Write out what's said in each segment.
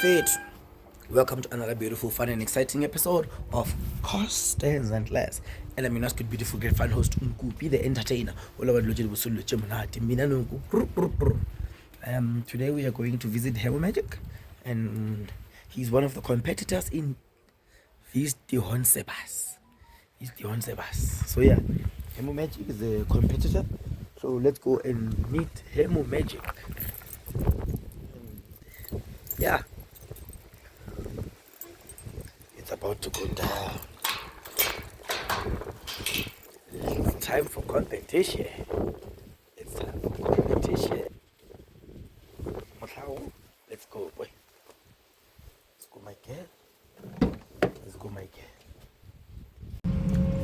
Bafet, welcome to another beautiful, fun and exciting episode of Costers and Less. And I'm your good, beautiful, great fan host Nkupi, the entertainer. Today we are going to visit Hamoo, and he's one of the competitors in Baas. He's the Baas. So yeah, Hamoo is a competitor. So let's go and meet Hamoo. Yeah, it's about to go down. It's time for competition. Let's go, boy. Let's go, my girl.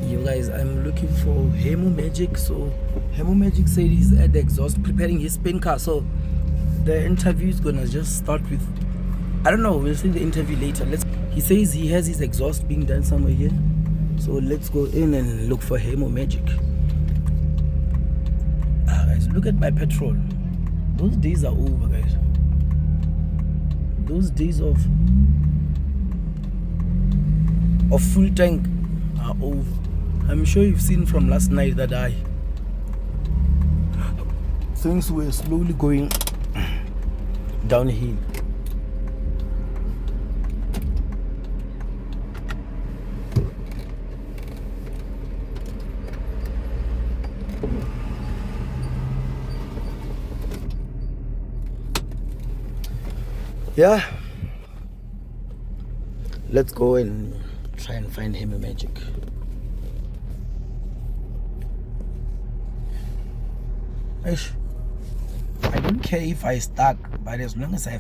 You guys, I'm looking for Hamoo. So Hamoo said he's at the exhaust preparing his spin car. So the interview is gonna just start with, I don't know, we'll see the interview later. He says he has his exhaust being done somewhere here. So let's go in and look for Hamoo. Guys, look at my petrol. Those days are over, guys. Those days of full tank are over. I'm sure you've seen from last night that things were slowly going downhill. Yeah, let's go and try and find Hamoo. I don't care if I stuck, but as long as I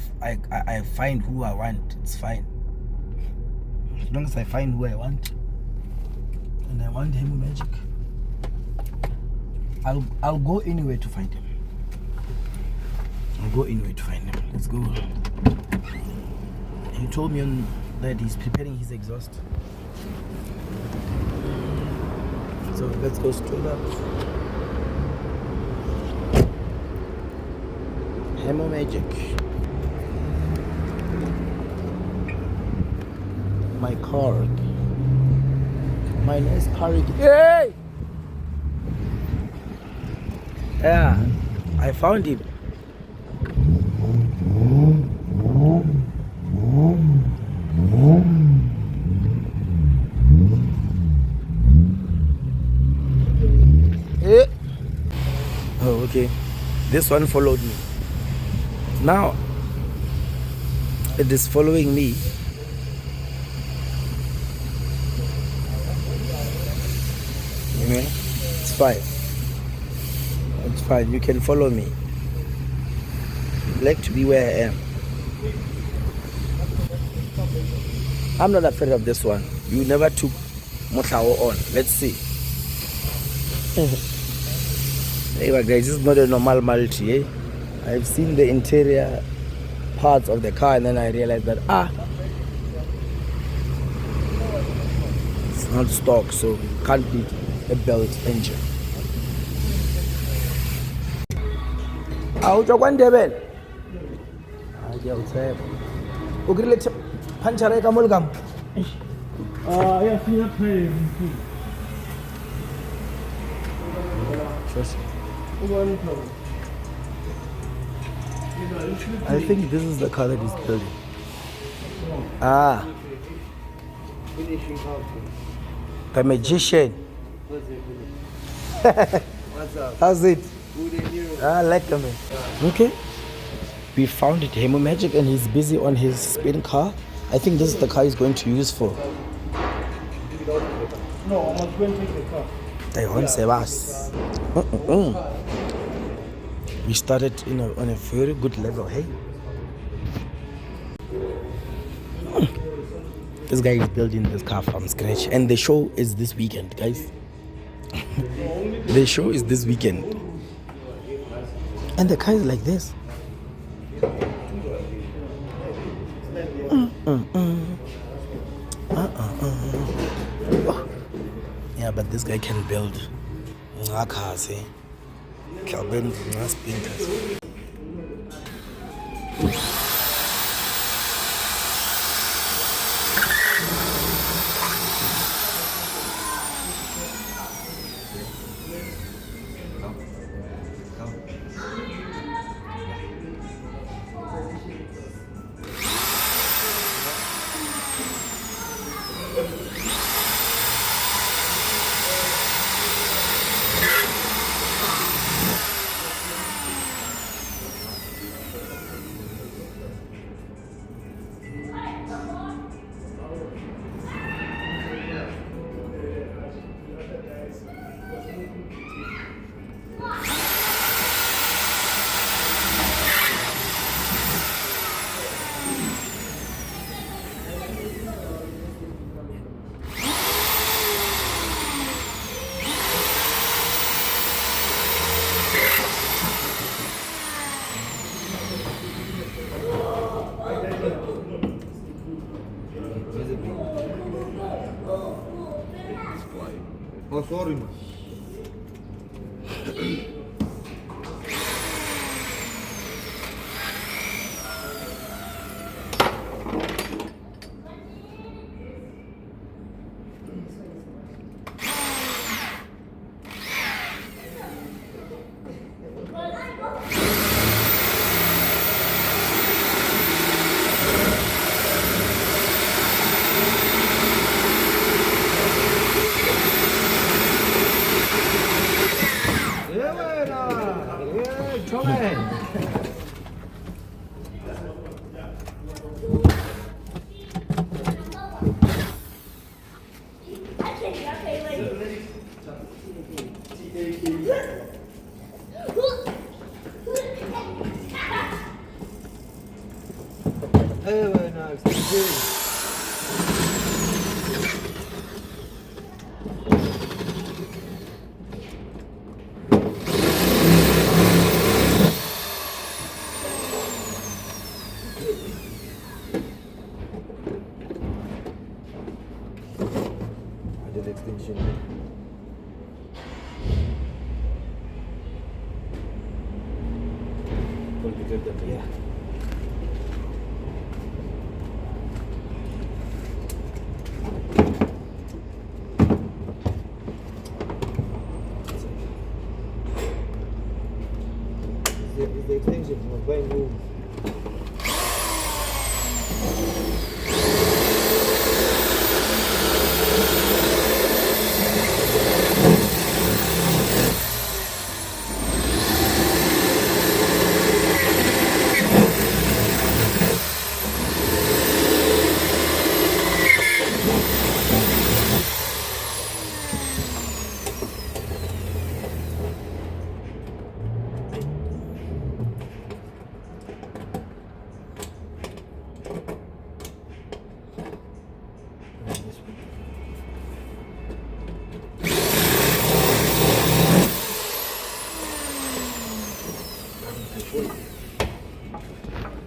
find who I want, it's fine. As long as I find who I want, and I want Hamoo, I'll go anywhere to find him. Let's go. He told me that he's preparing his exhaust. So let's go straight up. Hamoo. My car. My nice car. Hey! Yeah, I found him. Oh, okay. This one followed me. Now it is following me. It's fine. It's fine. You can follow me. I'd like to be where I am. I'm not afraid of this one. You never took Motlao on. Let's see. Anyway, guys, this is not a normal multi. I've seen the interior parts of the car and then I realized that it's not stock, so it can't be a belt engine. Out of one devil. I think this is the car that he's building. The magician. What's up? How's it? Good. I like the man. Okay. We found it, Hamoo, and he's busy on his spin car. I think this is the car he's going to use for. No, I'm going to take the car. Baas. We started on a very good level, hey? This guy is building this car from scratch, and the show is this weekend, guys. The show is this weekend. And the car is like this. Yeah, but this guy can build cars, eh? Calvin spinners. Oh, sorry, man. Extension. Yeah. It's the extension. Was buying room.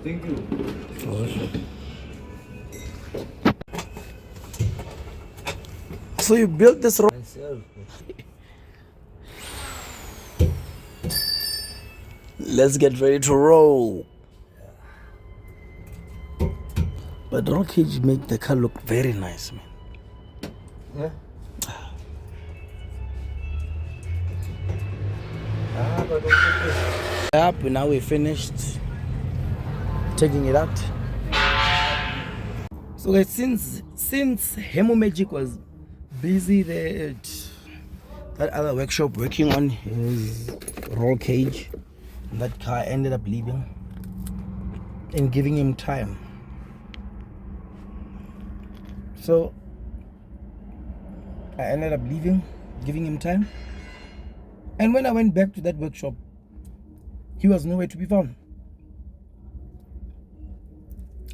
Thank you. So you built this road? Myself. Let's get ready to roll. But roll cage make the car look very nice, man. Yeah. But okay. Up, now we finished taking it out. So guys, since Hamoo Magic was busy there at that other workshop working on his roll cage, that car ended up leaving and giving him time. So I ended up leaving, giving him time. And when I went back to that workshop, he was nowhere to be found.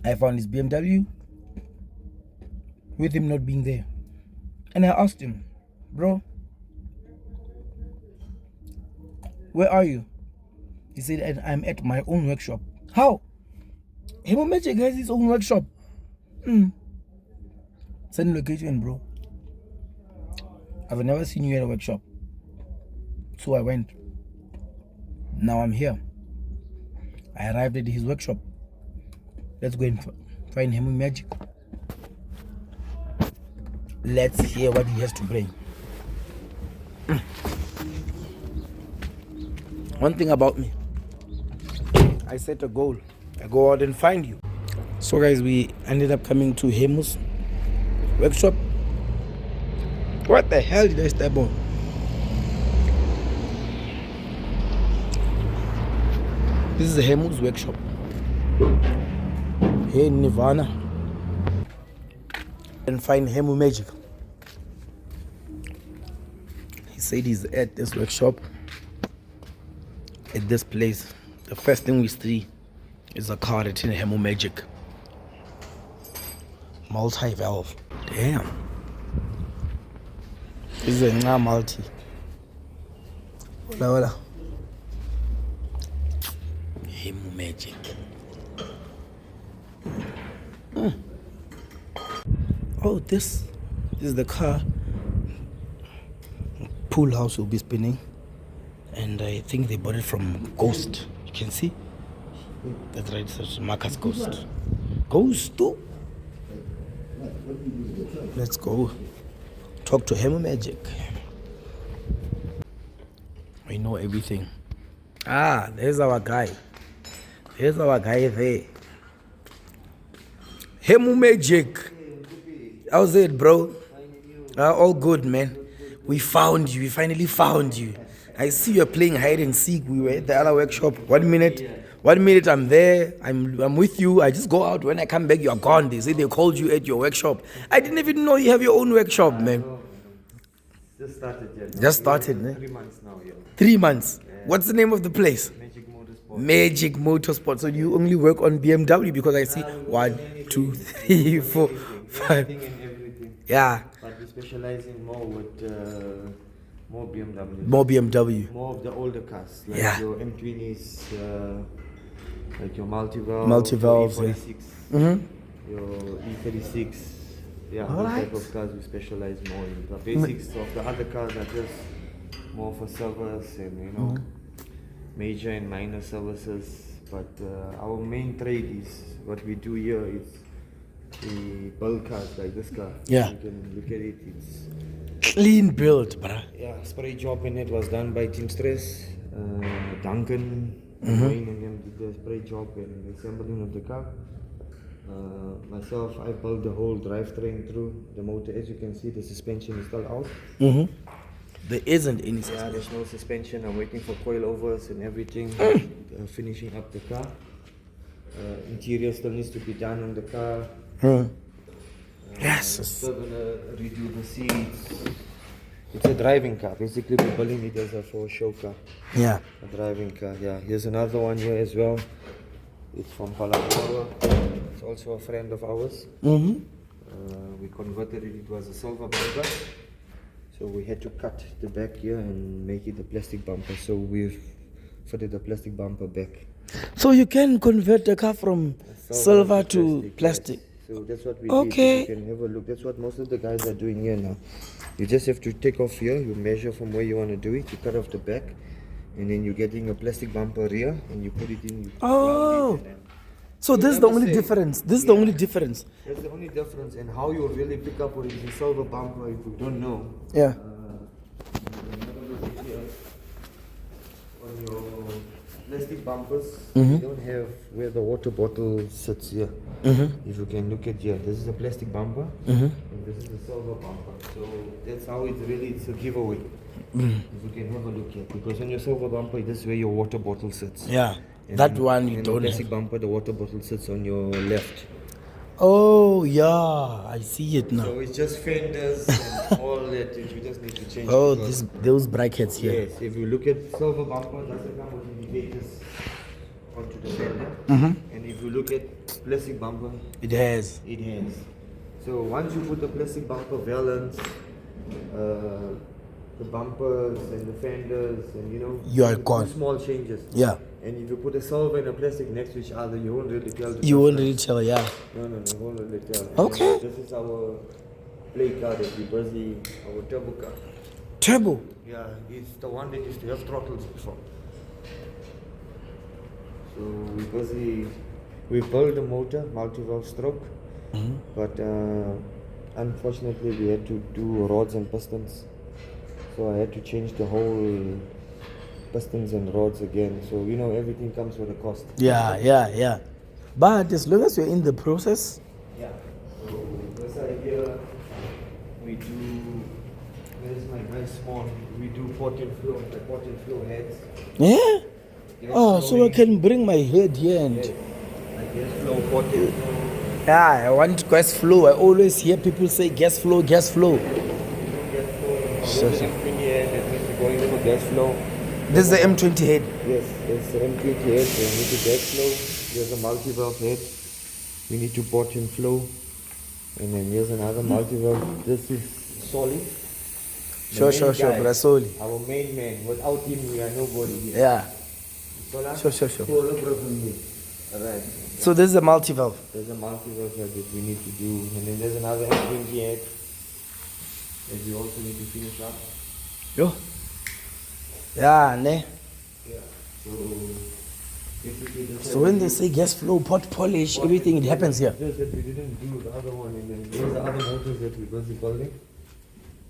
I found his BMW with him not being there. And I asked him, bro, where are you? He said, I'm at my own workshop. How? Hamoo Magic has his own workshop. Send location, bro. I've never seen you at a workshop. So I went. Now I'm here. I arrived at his workshop. Let's go and find Hamoo Magic. Let's hear what he has to bring. One thing about me, I set a goal. I go out and find you. So guys, we ended up coming to Hamoo's workshop. What the hell did I step on? This is Hamoo's workshop here in Nirvana. And find Hamoo Magic. He said he's at this workshop, at this place. The first thing we see is a car that's in Hamoo Magic. Multi-valve. Damn. This is a Nga multi. Hola. Hamoo Magic. Oh, this is the car pool house will be spinning, and I think they bought it from Ghost. You can see that's right, it's Marcus Ghost. Ghost too. Let's go talk to Hamoo Magic. We know everything. There's our guy. There's our guy there. Hamoo Magic. How's it, bro? All good, man. We found you. We finally found you. I see you're playing hide and seek. We were at the other workshop. 1 minute I'm there. I'm with you. I just go out. When I come back, you're gone. They say they called you at your workshop. I didn't even know you have your own workshop, man. Just started yet. Just started, man. 3 months now, yeah. 3 months. Yeah. What's the name of the place? Magic Motorsport. Magic Motorsport. So you only work on BMW because I see 1, 2, 3, 4, 5. Anything and everything. Yeah. But we specialize in more with more BMW. More BMW. More of the older cars, like Yeah. your M20s, like your multivalve, Multivalves, your yeah. E46, your E36. Yeah, All those right. type of cars we specialize more in. The basics of the other cars are just more for service and major and minor services. But our main trade is what we do here is the bulk cars like this car. Yeah. You can look at it. It's Clean build, bruh. yeah, spray job in it was done by Team Stress. Duncan, Wayne and them did the spray job and the assembling of the car. Myself, I built the whole drivetrain through the motor. As you can see, the suspension is still out. There isn't any. Yeah, there's no suspension. I'm waiting for coilovers and everything. Finishing up the car. Interior still needs to be done on the car. Yes. Still gonna redo the seats. It's a driving car. Basically, we're building it as for a show car. Yeah. A driving car. Yeah. Here's another one here as well. It's from Polokwane. It's also a friend of ours. We converted it. It was a silver bumper. So we had to cut the back here and make it a plastic bumper. So we've fitted a plastic bumper back. So you can convert the car from silver to plastic. Yes. So that's what we Okay. did. You can have a look. That's what most of the guys are doing here now. You just have to take off here. You measure from where you want to do it. You cut off the back. And then you're getting a plastic bumper rear. And you put it in. You Oh. round it and So this is the only difference. This is the only difference. that's the only difference. And how you really pick up what is a silver bumper if you don't know. Yeah. On your plastic bumpers, you don't have where the water bottle sits here. If you can look at here, this is a plastic bumper and this is a silver bumper. So that's how it's a giveaway. If you can have a look here, because on your silver bumper, this is where your water bottle sits. Yeah. And That then- one you and don't the plastic have. bumper, the water bottle sits on your left. Oh yeah, I see it now. So it's just fenders and all that. You just need to change. Oh, because- those brackets here. Yes, if you look at silver bumper, doesn't come with indicators onto the fender. And if you look at plastic bumper, It has. it has. So once you put the plastic bumper valance, the bumpers and the fenders and You are do gone. small changes. Yeah. And if you put a silver and a plastic next to each other, you won't really tell the You won't difference. really tell, yeah. No, you won't really tell. Okay. And this is our play car that we busy, our turbo car. Turbo. Yeah, it's the one that used to have throttles before. So we built the motor, multi-valve stroke, but unfortunately we had to do rods and pistons. So I had to change the whole pistons and rods again. So everything comes with a cost. Yeah. But as long as you're in the process, Yeah. So this idea we do. There's my guy Small. We do port and flow heads. yeah. Gas Oh, so I flowing, can bring my head here and. like gas flow, port and flow. Yeah, I want gas flow. I always hear people say gas flow, gas flow. Gas flow. Sure, There's sure. an M20 head that means we're going for gas flow. This is the M20 head. Yes, it's the M20 head. So we need to gas flow. There's a multi-valve head. We need to port and flow. And then here's another multi-valve. This is solid. The Sure, main guy, Brasoli. Our main man. Without him, we are nobody here. Yeah. Solar? Sure. Alright. So this is a multi-valve. There's a multi-valve head that we need to do. And then there's another M20 head that we also need to finish up. Yo. Yeah, ne? Yeah. So basically this So when they say gas flow, pot polish, everything, it happens here. Just that we didn't do the other one, and then there's the other motors that we're busy building.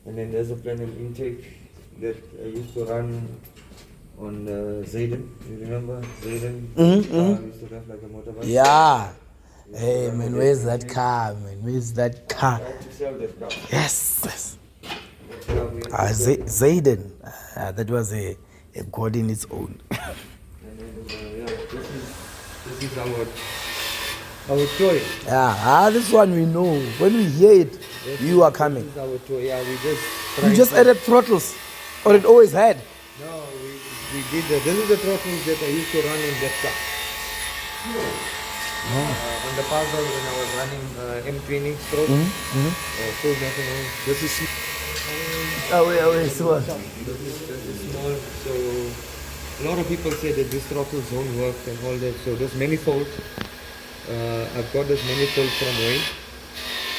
And then there's a plan and intake that I used to run on Zayden. You remember Zayden? Mm-hmm. Used to have like a motorbike. Yeah. Hey man, where's that car, man? Where's that car? I had to sell that car. Yes. Yeah, we had to sell it. Zayden. That was a god in its own. And then, yeah, this is our toy. Yeah, this one we know. When we hear it, you are coming. This is our toy. Yeah, You just added throttles, or it always had. No, we did that. This is the throttles that I used to run in that car. On the puzzle when I was running M20 stroke, full methanol. This is Wait, so this is small. So a lot of people say that these throttles don't work and all that. So this manifold, I've got this manifold from Wayne.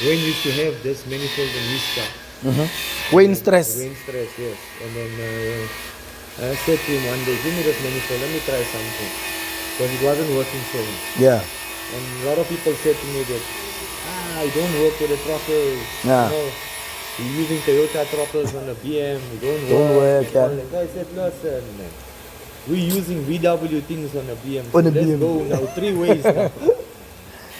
Wayne used to have this manifold in his car. Wayne stress. Wayne stress, yes. And then I said to him one day, give me this manifold, let me try something. Because it wasn't working for him. Yeah. And a lot of people said to me that, I don't work with the throttles. Yeah. You know, you're using Toyota throttles on the BM, you don't work, yeah. And I said, listen, man, we're using VW things on the BM. On the Let's BM. go now, 3 ways now.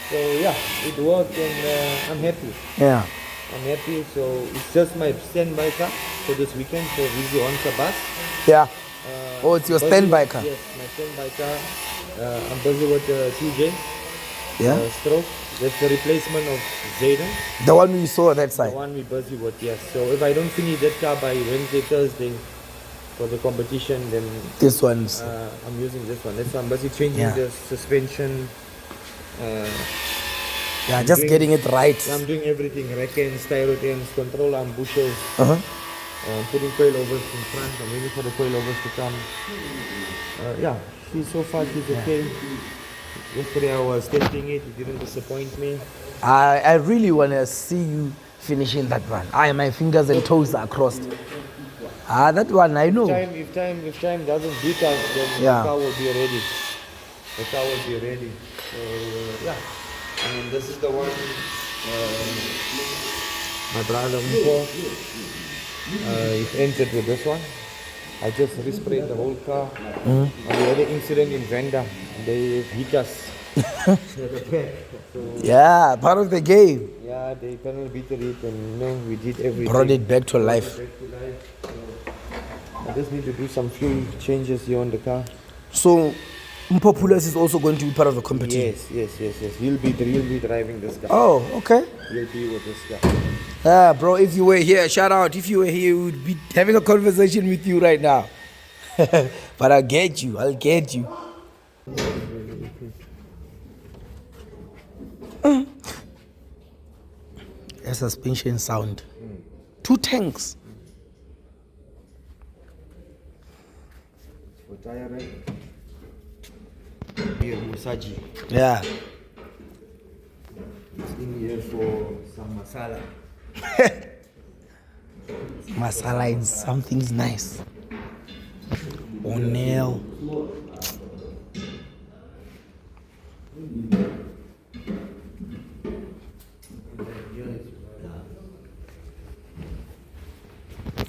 So yeah, it worked and I'm happy. Yeah. I'm happy. So it's just my standby car for this weekend for Wie'S on Baas. Yeah. Oh, it's your Busy standby with- car. Yes, my standby car. I'm busy with the 2J Yeah. stroke. That's the replacement of Zayden, The one we saw that the side. one we're busy with, yes. So if I don't finish that car by Wednesday, Thursday for the competition, then This one's. I'm using this one. That's why I'm busy changing Yeah. the suspension. Yeah, just doing- getting it right. I'm doing everything, rack ends, styro ends, control arm bushels. Uh-huh. Putting coilovers in front. I'm waiting for the coilovers to come. Yeah, so far she's okay. Yesterday I was testing it. It didn't disappoint me. I really want to see you finishing that one. My fingers and toes are crossed. That one I know. If time doesn't beat us, then Yeah. the car will be ready. The car will be ready. So yeah, I mean this is the one. My brother Nkupi, he entered with this one. I just resprayed the whole car. We had an incident in Venda. They hit us. At the back. So, Yeah, part of the game. yeah, they panel beat it and we did everything. Brought it back to life. Back to life. So, I just need to do some fuel changes here on the car. So, Mpopulous is also going to be part of the competition. Yes. He'll be driving this car. Oh, okay. He'll be with this car. Yeah, bro, if you were here, shout out. If you were here, we would be having a conversation with you right now. But I'll get you. A suspension sound. 2 tanks. For tire ride. Here, Musaji. Yeah. It's in here for some masala. Masala in something's nice. O'Neill.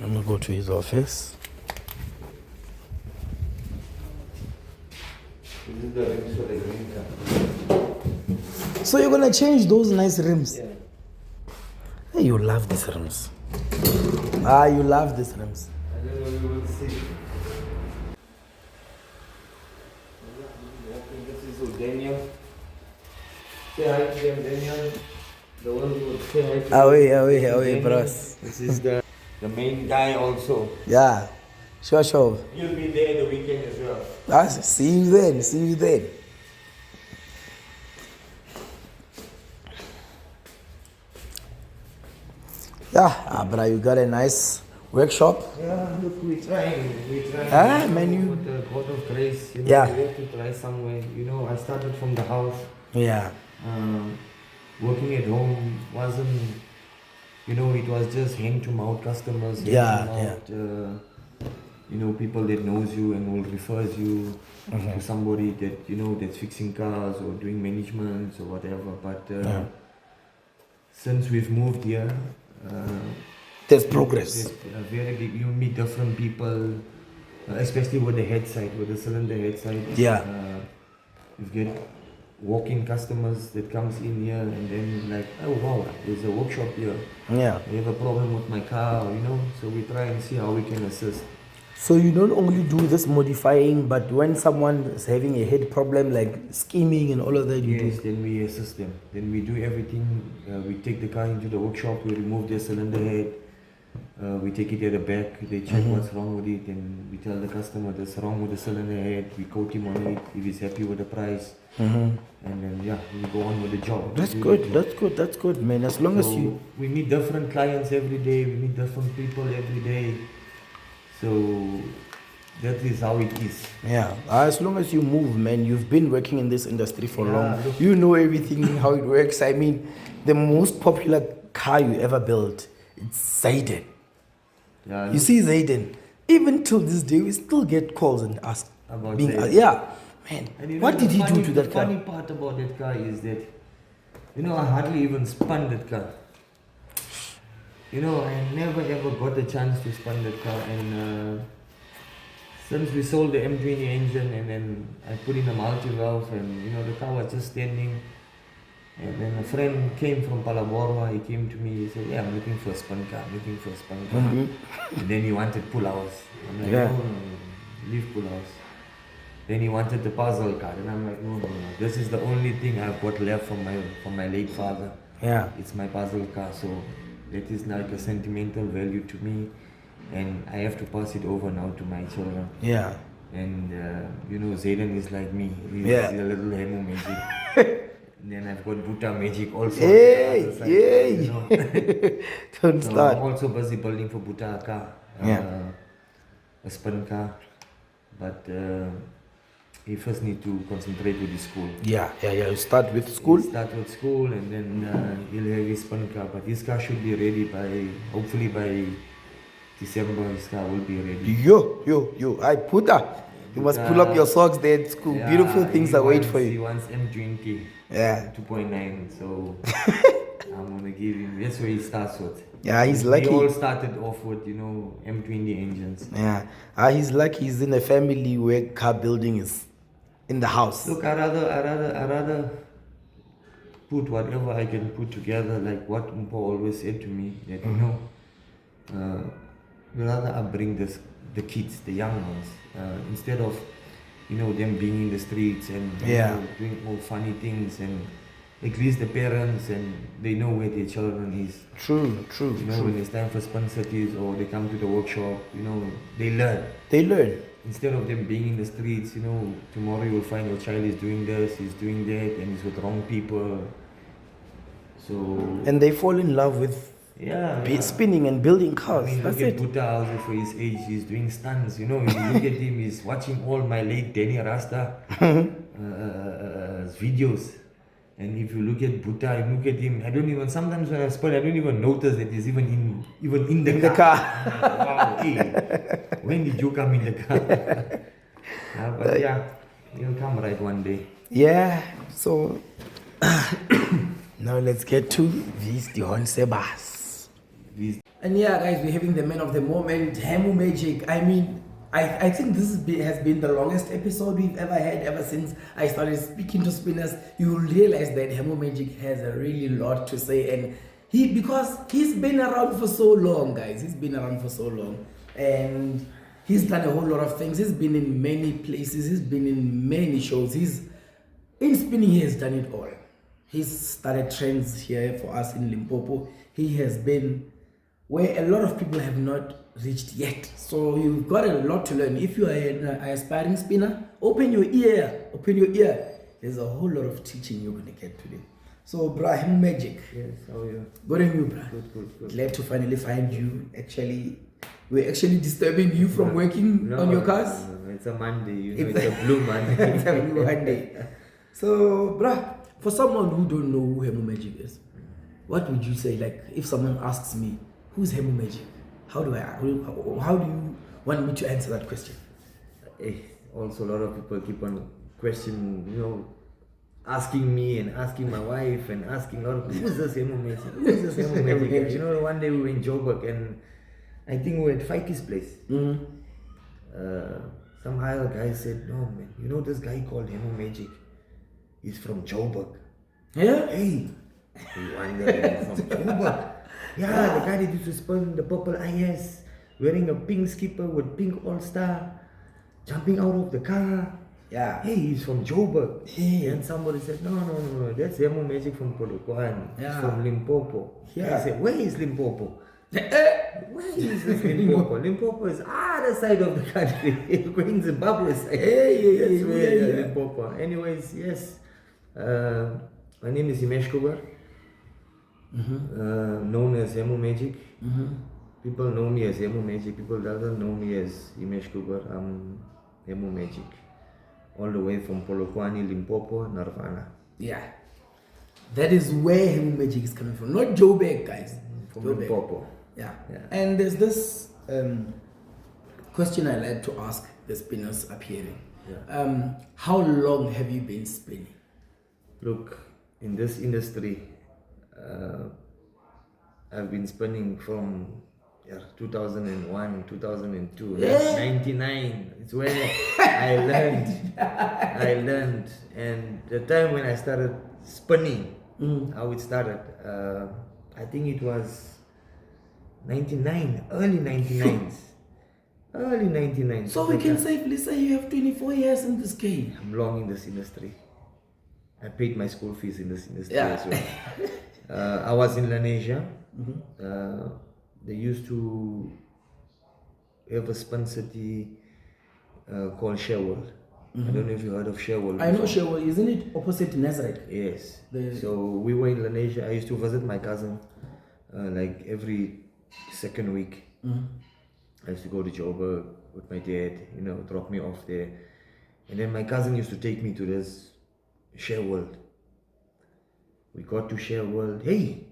I'm gonna go to his office. This is the rims for the green car. So you're gonna change those nice rims? Yeah. Hey, you love these rims. You love these rims. I don't know, we will see. This is Daniel. Say hi to them, Daniel. The one who would say hi to Away, Daniel. bros. This is the main guy also. Yeah, sure. You'll be there the weekend as well. See you then. Yeah, bro, you got a nice workshop. Yeah, look, we're trying. Man, With the God of grace, you know, Yeah. we have to try somewhere. You know, I started from the house. Yeah. Working at home wasn't, you know, it was just hand to mouth customers. hand Yeah, to mouth, you know, people that knows you and will refers you to somebody that, you know, that's fixing cars or doing management or whatever. But since we've moved here, there's progress. there's very big, you meet different people, especially with the head side, with the cylinder head side. Yeah. You get walk-in customers that comes in here and then like, oh wow, there's a workshop here. Yeah. I have a problem with my car, you know, so we try and see how we can assist. So you don't only do this modifying, but when someone is having a head problem like scheming and all of that, you Yes, do. then we assist them. Then we do everything. We take the car into the workshop, we remove their cylinder head, we take it at the back, they check what's wrong with it, and we tell the customer that's wrong with the cylinder head, we quote him on it if he's happy with the price, and then we go on with the job. That's good, that's good, man. As long as you... We meet different clients every day, we meet different people every day. So that is how it is. Yeah, as long as you move, man, you've been working in this industry for long. Look. You know everything, how it works. I mean, the most popular car you ever built, it's Zayden. Yeah, You see Zayden, even till this day, we still get calls and ask. About being Zayden. Yeah, man, and you know, what did he do to that The car? funny part about that car is that, you know, I hardly even spun that car. You know, I never ever got a chance to spun that car, and since we sold the M20 engine and then I put in a multi-valve, and you know, the car was just standing, and then a friend came from Palaborwa, he came to me, he said, yeah, I'm looking for a spun car, and then he wanted pull-outs. I'm like, no, leave pull-outs. Then he wanted the puzzle car, and I'm like, no, this is the only thing I've got left from my late father. Yeah. It's my puzzle car, so that is like a sentimental value to me, and I have to pass it over now to my children. Yeah. And you know, Zayden is like me. He's Yeah. a little Hamoo magic. And then I've got Buddha magic also. Hey, on the other side, yay. you know. Don't So start. I'm also busy building for Buddha a car, a spin car, but he first need to concentrate with his school. Yeah. You start with school. He'll start with school, and then he'll have his spin car. But his car should be ready hopefully by December. His car will be ready. Yo. I put that. You must pull up your socks there at school. Yeah, Beautiful things are wait for He you. wants M20. Yeah. 2.9. So I'm gonna give him. That's where he starts with. Yeah, he's We lucky. all started off with, you know, M20 engines. Yeah. He's lucky he's in a family where car building is in the house. Look, I rather put whatever I can put together, like what Umpo always said to me, that you know, rather I bring the kids, the young ones, instead of, you know, them being in the streets and you know, doing all funny things, and at least the parents and they know where their children is. True. You know, when it's time for spun cities or they come to the workshop, you know, they learn. Instead of them being in the streets, you know, tomorrow you will find your child is doing this, he's doing that, and he's with wrong people. So And they fall in love with yeah. spinning and building cars. I mean, That's look at it. Buddha also for his age, he's doing stunts, you know, if you look at him, he's watching all my late Danny Rasta videos. And if you look at Buddha, you look at him, sometimes when I spot, I don't even notice that he's even in the car. Wow, hey, when did you come in the car? But yeah, he'll come right one day. Yeah, so now let's get to Wie'S Baas. And yeah, guys, we're having the man of the moment, Hamoo Magic. I mean, I think this has been the longest episode we've ever had, ever since I started speaking to spinners. You will realize that Hamoo Magic has a really lot to say, and because he's been around for so long, guys. He's been around for so long, and he's done a whole lot of things. He's been in many places. He's been in many shows. In spinning, he has done it all. He's started trends here for us in Limpopo. He has been where a lot of people have not reached yet. So you've got a lot to learn. If you are an aspiring spinner, open your ear. There's a whole lot of teaching you're going to get today. So, Hamoo Magic. Yes, how are you? Good on you, bro. Good. Glad to finally find you. We're actually disturbing you from working on your cars. No, it's a Monday, you know, it's a blue Monday. It's a blue Monday. So, for someone who don't know who Hamoo Magic is, what would you say? Like, if someone asks me, who's Hamoo Magic? want me to answer that question? Also, a lot of people keep on questioning, asking me and asking my wife and asking a lot of people, who's this Hamoo Magic? Who's this Hamoo Magic? One day we were in Joburg and I think we were at Fikey's place. Some higher guy said, no man, this guy called Hamoo Magic? He's from Joburg. Yeah? Hey, we wonder from Joburg. Yeah, the guy that used to spin the purple IS, wearing a pink skipper with pink all-star, jumping out of the car. Yeah. Hey, he's from Joburg. Hey. And somebody said, no, that's Hamoo Magic from Polokwane. Yeah. He's from Limpopo. Yeah. I said, where is Limpopo? Where is this Limpopo? Limpopo is other side of the country. Going Zimbabwe side. That's where Limpopo. Anyways, yes. My name is Nkupi, known as Hamoo Magic. People know me as Hamoo Magic. People doesn't know me as Nkupi. I'm Hamoo Magic. All the way from Polokwane, Limpopo, Nirvana. Yeah. That is where Hamoo Magic is coming from. Not Joburg, guys. From Limpopo. Yeah. And there's this question I like to ask the spinners up here. Yeah. How long have you been spinning? Look, in this industry, I've been spinning from 2001, 2002, 99. It's where I learned. And the time when I started spinning, how it started, I think it was 99, early 99s. Early 99s. So we can safely say you have 24 years in this game. I'm long in this industry. I paid my school fees in this industry as well. I was in Lenasia. They used to have a spin city called Sherwood. I don't know if you heard of Sherwood. I know Sherwood. Isn't it opposite Nazareth? Yes. So we were in Lenasia. I used to visit my cousin like every second week. I used to go to Joburg with my dad, drop me off there. And then my cousin used to take me to this Sherwood. We got to Sherwood. Hey,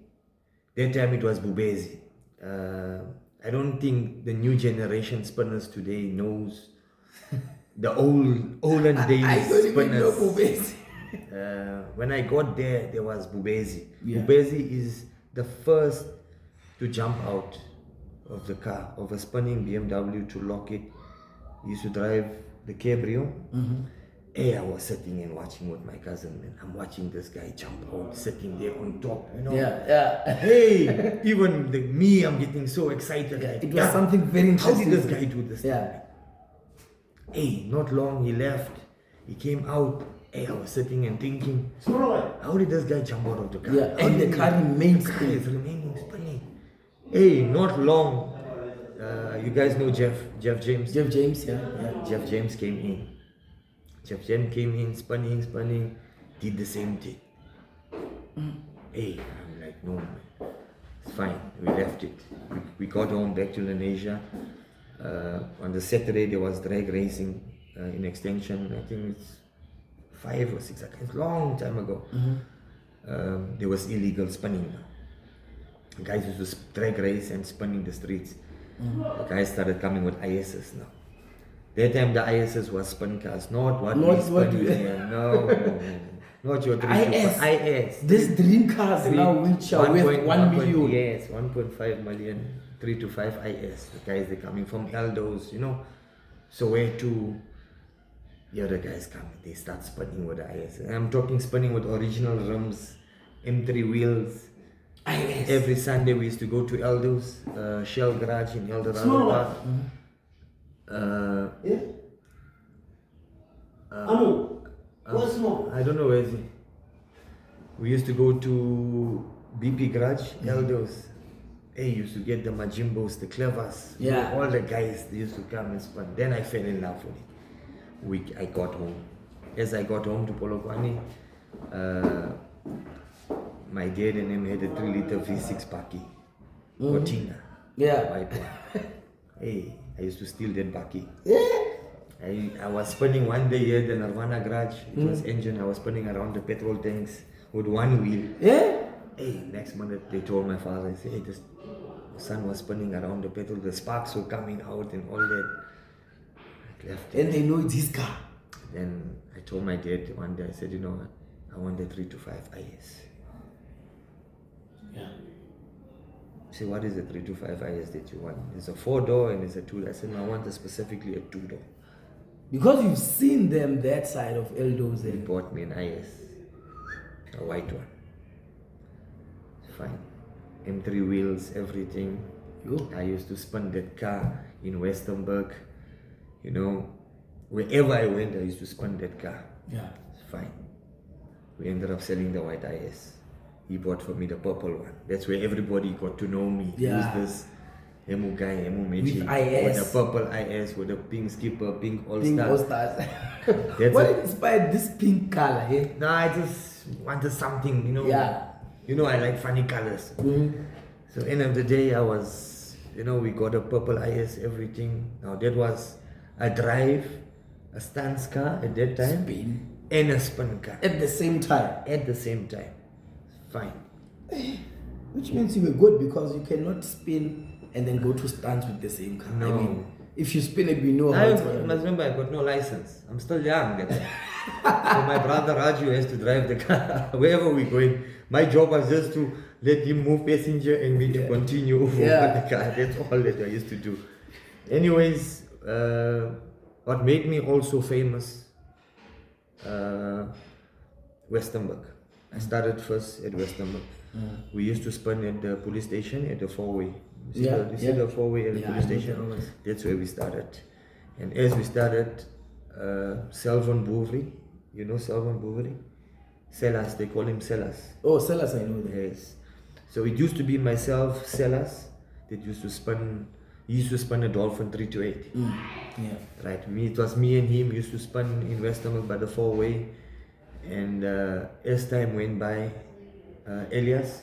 that time it was Bubezi. I don't think the new generation spinners today knows the olden days I don't even spinners. know Bubezi. When I got there was Bubezi. Yeah. Bubezi is the first to jump out of the car, of a spinning BMW to lock it. He used to drive the cabrio. Hey, I was sitting and watching with my cousin, and I'm watching this guy jump out, sitting there on top, Yeah. Hey, even me, I'm getting so excited. It was something very How interesting. did this guy do this? Yeah. Hey, not long, he left. He came out. Hey, I was sitting and thinking, how did this guy jump out of the car? Yeah, and the car remains The car is remaining spinning. Hey, not long. You guys know Jeff James? Jeff James, yeah. Jeff James came in. Jeff James came in, spinning, did the same thing. Hey, I'm like, no, man. It's fine. We left it. We got home back to Lenasia. On the Saturday, there was drag racing in Extension. I think it's 5 or 6, it's a long time ago. There was illegal spinning. Guys used to drag race and spin in the streets. The guys started coming with ISs now. That time the ISs was spin cars, not what we spin here. No. Not your dream IS. This dream cars now which are worth 1 million. Yes, 1.5 million, 3 to 5 IS. The guys, they're coming from Eldos, So where to? The other guys come, they start spinning with the IS. And I'm talking spinning with original rims, M3 wheels. IS. Every Sunday we used to go to Eldos, Shell Garage in Eldorado Park. What's more? I don't know where is he. We used to go to BP Garage, Eldos. Hey, used to get the Majimbos, the Clevers. Yeah. All the guys, they used to come and spin. Then I fell in love with it. I got home. As I got home to Polokwane, my dad and him had a 3-liter V6 Baki. Cortina. Yeah. White one. Hey, I used to steal that Baki. Yeah. I was spinning one day here at the Nirvana garage. It was engine. I was spinning around the petrol tanks with one wheel. Yeah. Hey, next minute they told my father, I said, hey, this sun was spinning around the pedal, the sparks were coming out and all that. I left it. And they know it's his car. Then I told my dad one day, I said, you know what, I want the 325 IS. Yeah. He said, what is the 325 IS that you want? It's a 4-door and it's a 2-door. I said, no, I want specifically a 2-door. Because you've seen them that side of Eldo's. He bought me an IS, a white one. Fine. M3 wheels, everything. Yo. I used to spin that car in Westernburg. You know, wherever I went, I used to spin that car. Yeah. Fine. We ended up selling the white IS. He bought for me the purple one. That's where everybody got to know me. Yeah. Who's this Hamoo guy, Hamoo Magic. With IS. With the purple IS, with the pink skipper, pink all Pink star. All-Stars. That's What it. inspired this pink color, eh? No, I just wanted something, you know. Yeah. You know, I like funny colors. Mm-hmm. So end of the day, I was, you know, we got a purple IS, everything. Now that was a drive, a stance car at that time, Spin. and a spin car At the same time. at the same time. Fine. Which means you were good because you cannot spin and then go to stunts with the same car. No. I mean, if you spin it, we know how I it's must going to remember I got no license. I'm still young. At that. So my brother Raju has to drive the car wherever we're going. My job was just to let him move passenger and me to continue over Yeah. the car. That's all that I used to do. Anyways, what made me also famous, Westernburg. I started first at Westernburg. We used to spin at the police station at the 4-way. You see Yeah, the, you see yeah. the 4-way at the Yeah, police I know station? that one. That's where we started. And as we started, Selvon Bouvry, you know Selvon Bouvry? Sellers, they call him Sellers. Oh, Sellers, I know that. Yes. So it used to be myself, Sellers, that used to spin. He used to spin a Dolphin 328. Yeah. Right. It was me and him used to spin in Westernburg by the 4-way. And as time went by, Elias,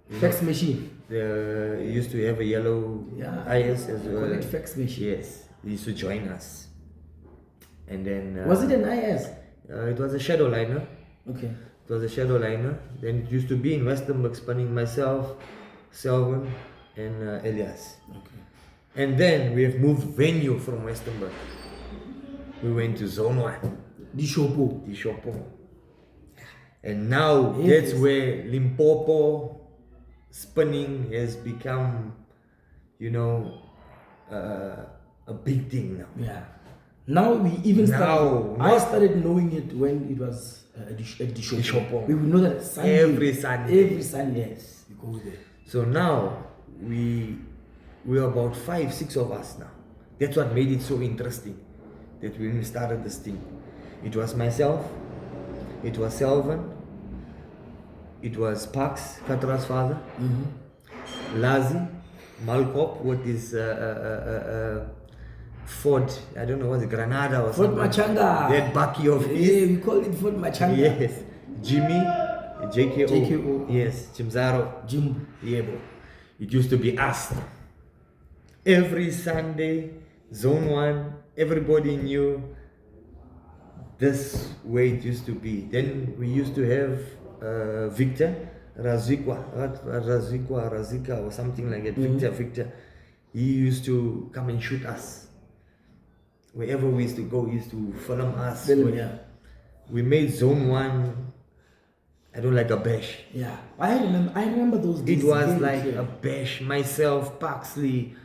you Fax know, machine. he used to have a yellow Yeah. IS as They well. call it fax machine. Yes, he used to join us. And then Was it an IS? it was a shadow liner. Okay. It was a shadow liner. Then it used to be in Westernburg spinning myself, Selvin, and Elias. Okay. And then we have moved venue from Westernburg. We went to Zone 1, The Shopo. the Shopo. And now Yes. that's where Limpopo spinning has become, you know, a big thing now. Yeah. Now we even started. Now, I not- started knowing it when it was at the Shopo. Shopo. We would know that Sunday. Every Sunday. Every Sunday. Yes. We go there. So now we're about 5-6 of us now. That's what made it so interesting. That when we started this thing, it was myself, it was Selvin, it was Pax, Katra's father, Lazi, Malkop, what is Ford, I don't know, what's it, Granada or Fort something. Machanga. That Bucky of Yeah, his. we call it Fort Machanga. Yes. Jimmy, JKO. JKO. Yes, Chimzaro. Jim. Yeah, bro. It used to be us. Every Sunday, Zone 1, everybody knew this way it used to be. Then we used to have Victor, Razika or something like that. Victor. He used to come and shoot us. Wherever we used to go, he used to film us. Film, yeah. We made Zone 1, I don't like a bash. Yeah. I remember those days. It was very like clear. a bash. Myself, Paxley,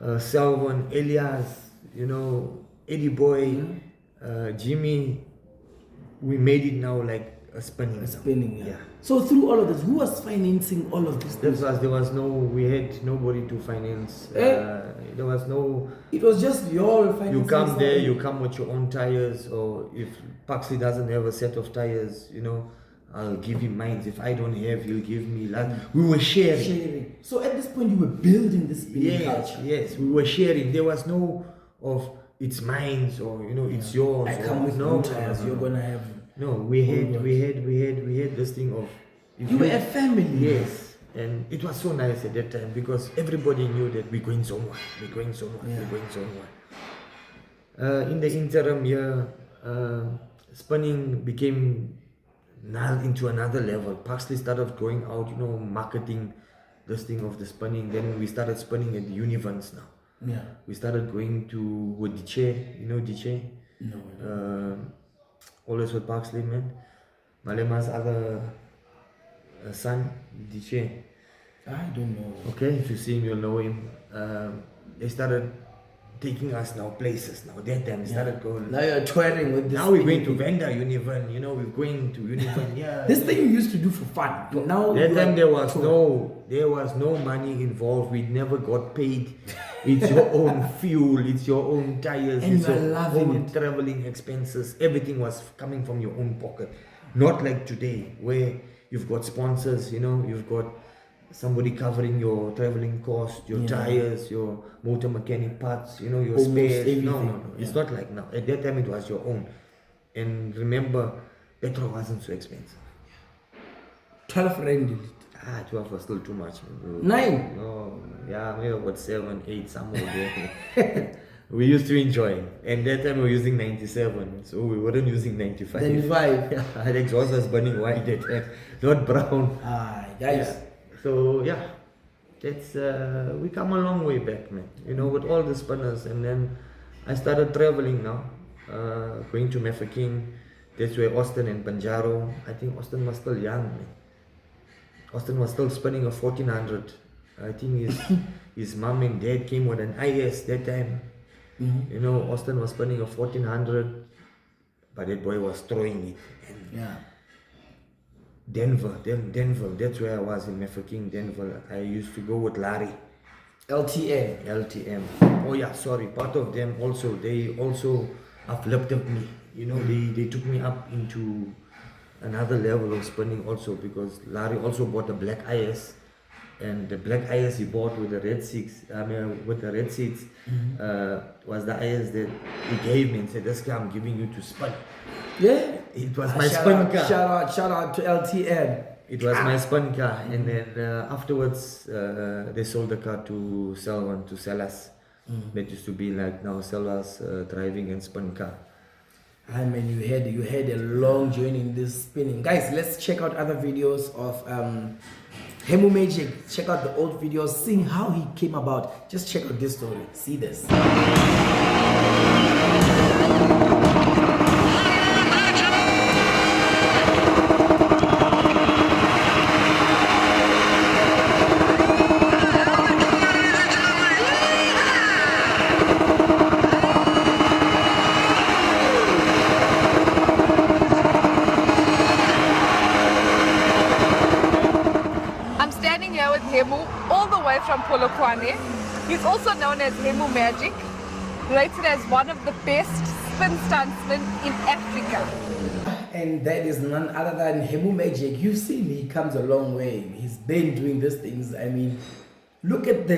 Selvon, Elias, you know, Eddie Boy, Jimmy. We made it now like a spinning. now. Spinning, yeah. Yeah. So through all of this, who was financing all of this? We had nobody to finance. There was no, It was just your financing. you come there, something. you come with your own tires, or if Paxley doesn't have a set of tires, you know, I'll give him mine. If I don't have, he'll give me. Like, we were sharing. Sharing. So at this point, you were building this spinning Yes, culture. yes, we were sharing. There was no of it's mine or you know it's yours. I come or, with no tires. You're gonna have. No, we had this thing of. if You were a family. Yes, and it was so nice at that time because everybody knew that we're going somewhere. We're going somewhere. Yeah. We're going somewhere. In the interim year, spinning became now into another level. Parsley started going out, you know, marketing this thing of the spinning. Then we started spinning at the Univans now. Yeah. We started going to with Diche, you know Diche? No. I don't. Always with Park Slim, man. Malema's other son, Diche. I don't know. Okay, if you see him, you'll know him. They started taking us now places. Now that time we started going. Now you're touring with this. Now we're going to Venda Univan. You know, we're going to Univan. Yeah. This thing you used to do for fun. But now that you time are there was no money involved. We never got paid. It's your own fuel. It's your own tires. And it's you are your loving own it. traveling expenses. Everything was coming from your own pocket. Not like today, where you've got sponsors. You know, you've got somebody covering your traveling cost, your tires, your motor mechanic parts, you know, your Almost spares. everything. No. It's not like now. At that time it was your own. And remember, petrol wasn't so expensive. 12 rand. 12 was still too much. 9. No, yeah, maybe about 7, 8, somewhere there. We used to enjoy. And that time we were using 97, so we weren't using 95. 95. Yeah, the exhaust was burning white that time, not brown. Guys. Yeah. So yeah, that's we come a long way back, man. You know, with all the spinners, and then I started traveling now, going to Mafeking. That's where Austin and Banjaro. I think Austin was still young, man. Austin was still spinning a 1400. I think his mom and dad came with an IS that time. You know, Austin was spinning a 1400, but that boy was throwing it. And Denver, that's where I was in Mafeking, Denver. I used to go with Larry. LTM. Oh yeah, sorry. Part of them also, they also uplifted me. You know, they took me up into another level of spinning also, because Larry also bought a black IS. And the black IS he bought with the red seats, was the IS that he gave me and said, "This car I'm giving you to spin." Yeah. It was my spin car. Shout out to LTN. It was my spin car, and then afterwards they sold the car to Selvan, to Sellas. That used to be like now Sellas driving and spin car. I mean, you had a long journey in this spinning. Guys, let's check out other videos of Hamoo Magic. Check out the old videos, seeing how he came about. Just check out this story. See this. Hamoo, all the way from Polokwane. He's also known as Hamoo Magic, rated as one of the best spin stuntsmen in Africa. And that is none other than Hamoo Magic. You've seen he comes a long way. He's been doing these things. I mean, look at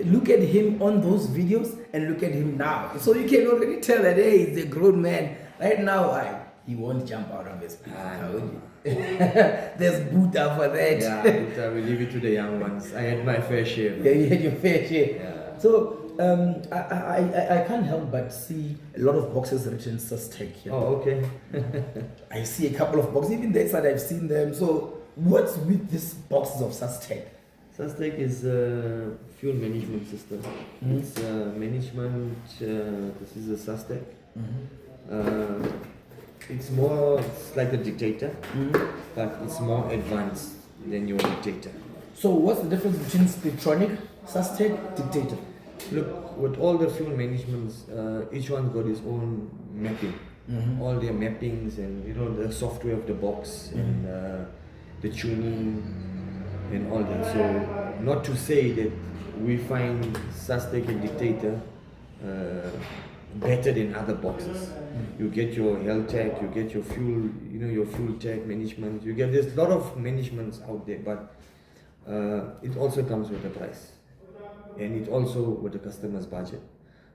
look at him on those videos and look at him now. So you can already tell that he's a grown man. Right now, he won't jump out of his car, would you? There's Buddha for that. Yeah, Buddha, we leave it to the young ones. I had my fair share. Yeah, you had your fair share. Yeah. So I can't help but see a lot of boxes written Sustech here. Oh, okay. I see a couple of boxes, even that side I've seen them. So what's with these boxes of Sustech? Sustech is a fuel management system. It's management. This is a Sustech. It's like a dictator, but it's more advanced than your dictator. So what's the difference between Speedtronic, Sustech, dictator? Look, with all the fuel managements, each one's got his own mapping. All their mappings and the software of the box and the tuning and all that. So not to say that we find Sustech and dictator better than other boxes. You get your health tech, you get your fuel, your fuel tech management. There's a lot of managements out there, but it also comes with a price, and it also with the customer's budget.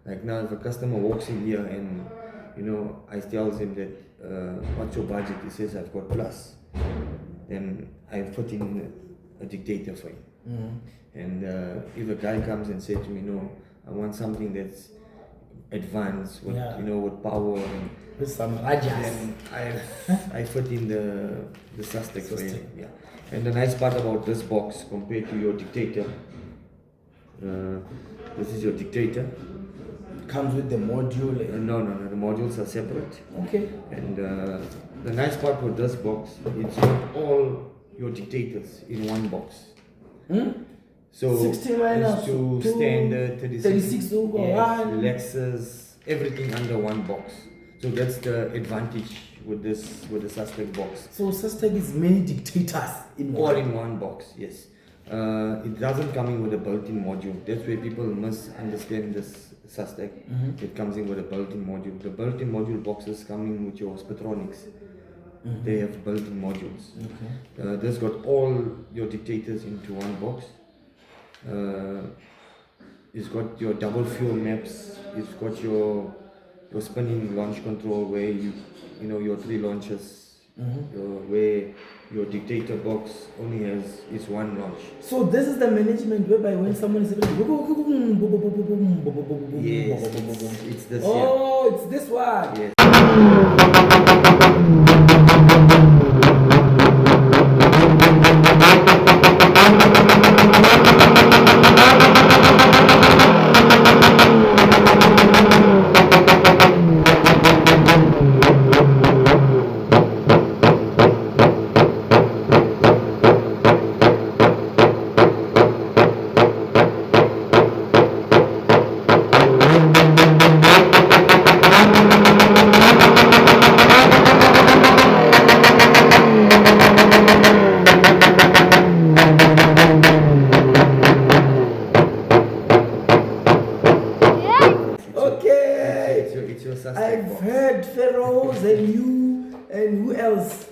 Like now, if a customer walks in here and I tells him that what's your budget? He says I've got plus, then I put in a dictator for him. And if a guy comes and says to me, no, I want something that's advanced, with Yeah. with power. And With some rajas. then I fit in the Sussex frame. Yeah. And the nice part about this box compared to your Dictator, this is your Dictator. Comes with the module. No, the modules are separate. Okay. And the nice part with this box, it's got all your Dictators in one box. So 60 minus to two, standard 36 over yes, one. Lexus, everything under one box. So that's the advantage with the Suspect box. So Suspect is many dictators in All one. in one box, yes. It doesn't come in with a built-in module. That's where people misunderstand this Suspect. It comes in with a built-in module. The built-in module boxes come in with your Spatronics. They have built-in modules. Okay. This got all your Dictators into one box. It's got your double fuel maps. It's got your spinning launch control where your 3 launches. Where your Dictator box only has one launch. So this is the management whereby when someone is Yes, it's this here. oh, it's this one. Yes. Okay. It's your Suspect I've box. heard Pharaohs and you and who else?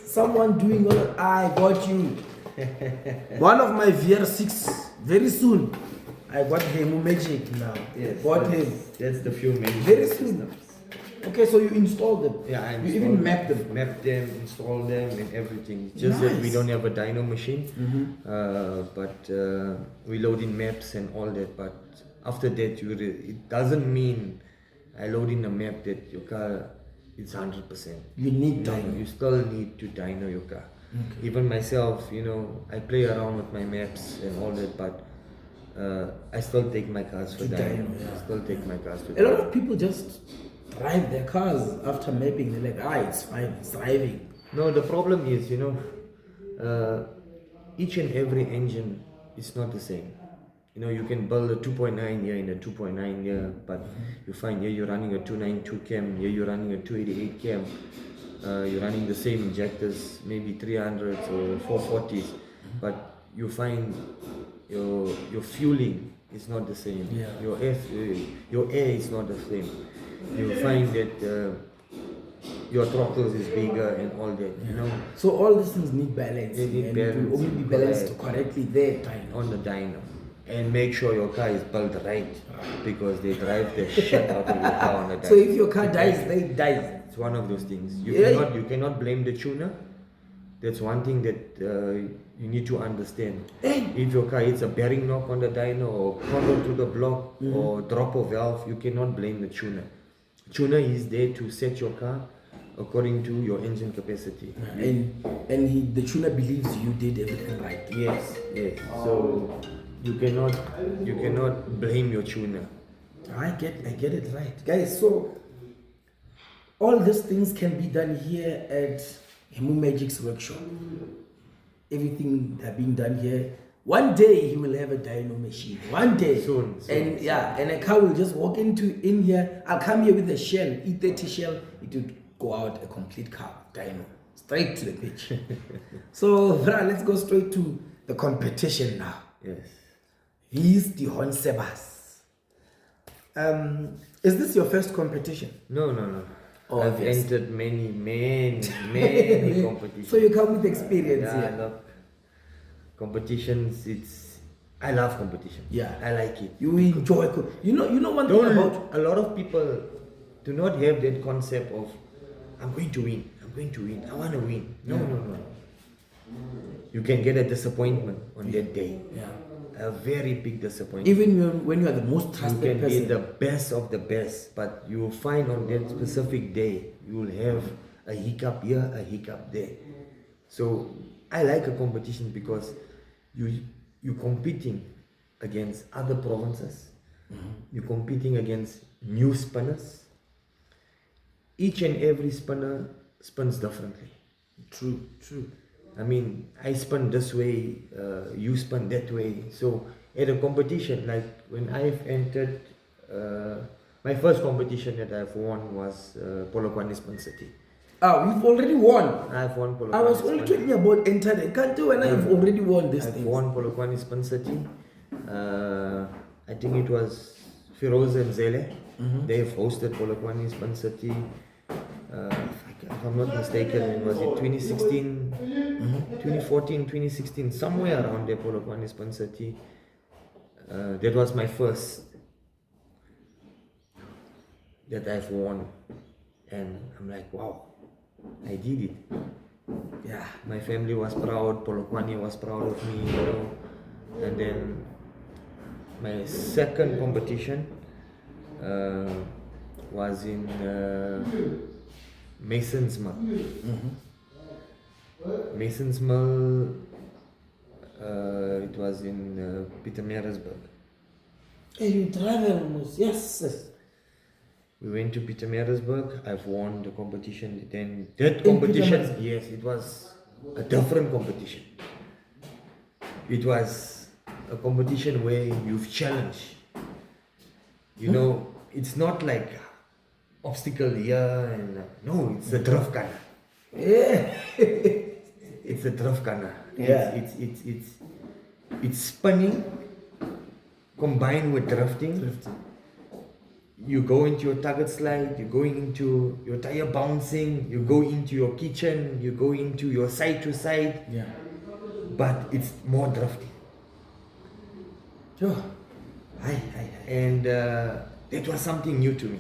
Someone doing all. I got you. One of my VR6 very soon. I got Hamoo Magic now. Yes, Got him. that's the fuel management Very soon. systems. Okay, so you installed them. Yeah, I You even mapped them. Map them, install them, and everything. Just that we Nice. don't have a dyno machine, but we load in maps and all that. But after that, it doesn't mean I load in a map that your car is 100%. You need No, dyno. you still need to dyno your car. Even myself, I play around with my maps and all that, but I still take my cars for To dyno. dyno, yeah. I still take my cars for A lot dyno. of people just drive their cars after mapping. They're like, it's fine, it's driving. No, the problem is, each and every engine is not the same. You can build a 2.9 here and a 2.9 here, but you find here you're running a 292 cam, here you're running a 288 cam. You're running the same injectors, maybe 300s or 440s, but you find your fueling is not the same. Yeah. Your air is not the same. You find that your throttles is bigger and all that. So all these things need balance. They need and it will balance, only be balanced correct. correctly there, time. On the dyno, and make sure your car is built right, because they drive the shit out of your car on the dyno. So if your car dies, they die. It's one of those things. Yeah. You cannot blame the tuner. That's one thing that you need to understand. If your car hits a bearing knock on the dyno, or condom to the block, or drop a valve, you cannot blame the tuner. Tuner is there to set your car according to your engine capacity. And the tuner believes you did everything right. Yes. So you cannot blame your tuner. I get it right, guys. So all these things can be done here at Hamoo Magic's workshop. Everything that being done here. One day he will have a dyno machine. One day. Soon. And a car will just walk in here. I'll come here with a shell, E30 shell. It would go out a complete car, dyno, straight to the pitch. So, let's go straight to the competition now. Yes. He's the Sebas. Is this your first competition? No. Oh, I've yes. entered many competitions. So you come with experience Yeah, here. look, competitions. I love competition. Yeah. I like it. You enjoy. You know one thing about. A lot of people do not have that concept of I'm going to win. I want to win. No. You can get a disappointment on that day. Yeah. a very big disappointment. Even when you are the most You trusted can be person. the best of the best, but you will find on that specific day, you will have a hiccup here, a hiccup there. So I like a competition because you're competing against other provinces. You're competing against new spinners. Each and every spinner spins differently. True. I mean, I spun this way, you spun that way. So at a competition, like when I've entered, my first competition that I've won was Polokwane Spin City. You've already won. I've won Polokwane. I was only talking about entering. Can't do when I've already won this I've thing. won Polokwane Spin City. I think it was Firoz and Zele. They've hosted Polokwane Spin City. If I'm not mistaken, it was in 2016, 2014, 2016, somewhere around there, Polokwane Spin City. That was my first that I've won. And I'm like, wow, I did it. Yeah. My family was proud, Polokwane was proud of me, you know. And then my second competition was in Mason's Mill. Mason's Mill, it was in Pietermaritzburg. Hey, you travel, yes. We went to Pietermaritzburg. I've won the competition. Then that competition, yes, it was a different competition. It was a competition where you've challenged. You know, it's not like obstacle here and no, it's the drafkana. Yeah. It's a drafkana. Yeah. It's spinning combined with drifting. You go into your target slide, you're going into your tire bouncing, you go into your kitchen, you go into your side to side. Yeah. But it's more drifting. Sure. And that was something new to me.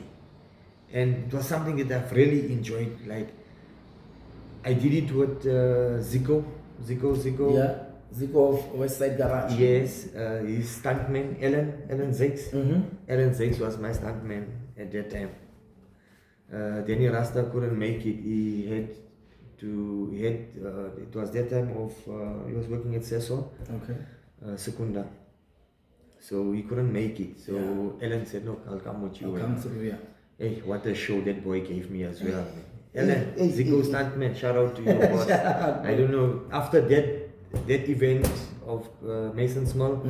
And it was something that I've really enjoyed. Like, I did it with Zico. Yeah. Zico of West Side Garage. Yes, his stuntman, Alan Zakes. Alan Zakes was my stuntman at that time. Danny Rasta couldn't make it. It was that time of, he was working at Seso, Secunda. So he couldn't make it. So Alan said, look, I'll come with you. I'll come through, yeah. Hey, what a show that boy gave me as well. Alan, Zico stuntman, shout out to you, boss. I don't know, after that event of Mason's Mill,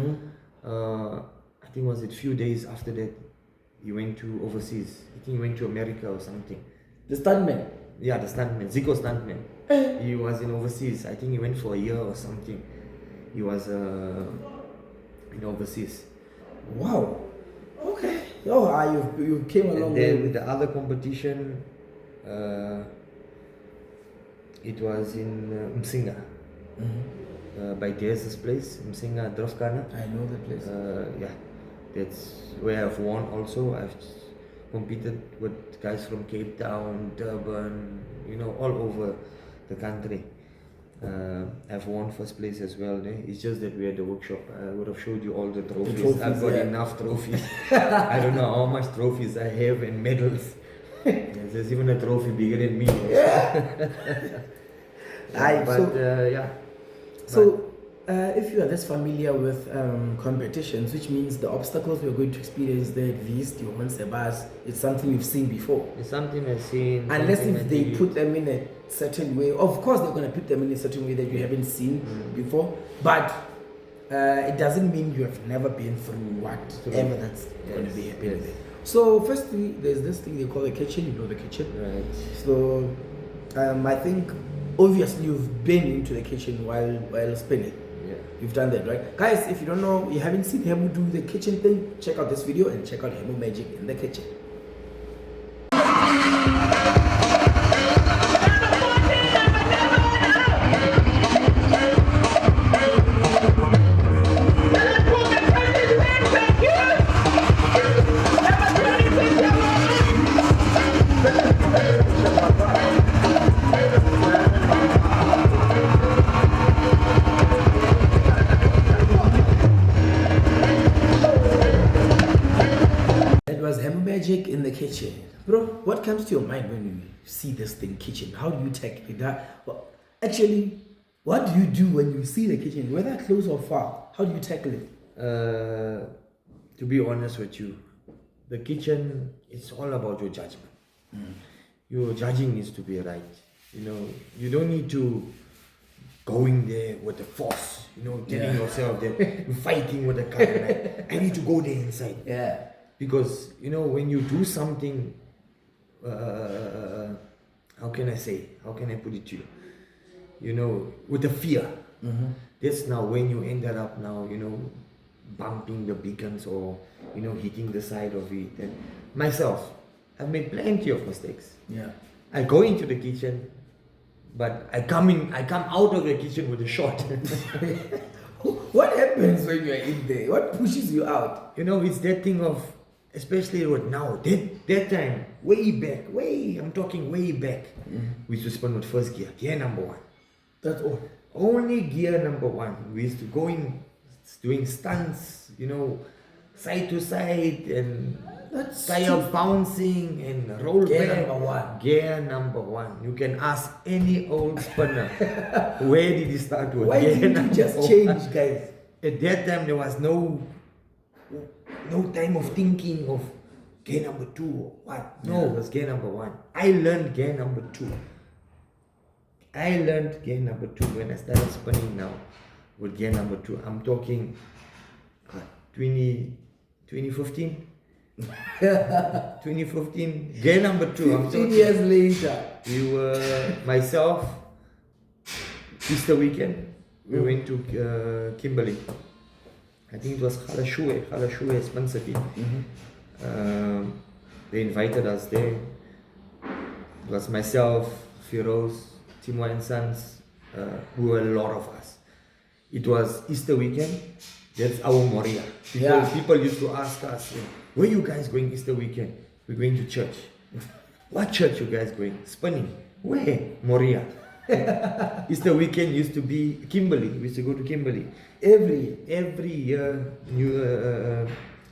I think was it few days after that, he went to overseas. I think he went to America or something. The stuntman? Yeah, the stuntman, Zico stuntman. He was in overseas. I think he went for a year or something. He was in overseas. Wow. Okay. Oh, you came along. And then the other competition, it was in Msinga. By Diaz's place, Msinga Drafkana. I know the place. Yeah, that's where I've won also. I've competed with guys from Cape Town, Durban, you know, all over the country. I've won first place as well. It's just that we had the workshop. I would have showed you all the trophies. I've got enough trophies. I don't know how much trophies I have and medals. There's even a trophy bigger than me. So, if you are less familiar with competitions, which means the obstacles we're going to experience there at Wie'S, Baas, it's something you've seen before. It's something I've seen. Unless if they put them in a certain way. Of course, they're going to put them in a certain way that you haven't seen before. But it doesn't mean you have never been through whatever that's going to be happening there. So, firstly, there's this thing they call the kitchen. You know the kitchen. Right. So, I think obviously you've been into the kitchen while spinning. Yeah. You've done that, right? Guys, if you don't know, you haven't seen Hamoo do the kitchen thing, check out this video and check out Hamoo Magic in the kitchen. was Hamoo Magic in the kitchen. Bro, what comes to your mind when you see this thing, kitchen? How do you tackle it? Well, actually, what do you do when you see the kitchen, whether close or far? How do you tackle it? To be honest with you, the kitchen, it's all about your judgment. Your judging needs to be right. You know, you don't need to going there with the force, you know, telling yourself that you're fighting with the car. Like, I need to go there inside. Yeah. Because, you know, when you do something, how can I put it to you? You know, with the fear. That's now when you ended up now, you know, bumping the beacons or, you know, hitting the side of it. And myself, I've made plenty of mistakes. Yeah. I go into the kitchen, but I come out of the kitchen with a shot. What happens when you're in there? What pushes you out? You know, it's that thing of, especially right now, that time, I'm talking way back, we used to spin with first gear number 1. That's all. Only gear number 1. We used to go in, doing stunts, you know, side to side and tire bouncing and roll Gear back. number 1. Gear number 1. You can ask any old spinner, where did he start with? Why Gear didn't you number just 1. change, guys? At that time, there was no time of thinking of gear number 2 or what. No, it was gear number 1. I learned gear number 2. When I started spinning now with gear number 2. I'm talking 2015. 2015, gear number 2. 15 years later. We were, myself, Easter weekend, we went to Kimberley. I think it was Halashuwe Spin City. They invited us there. It was myself, Firoz, Timo and Sons, who were a lot of us. It was Easter weekend. That's our Moria. People used to ask us, where you guys going Easter weekend? We're going to church. What church you guys going? Spinning. Where? Moria. Easter weekend used to be Kimberley. We used to go to Kimberley. Every year,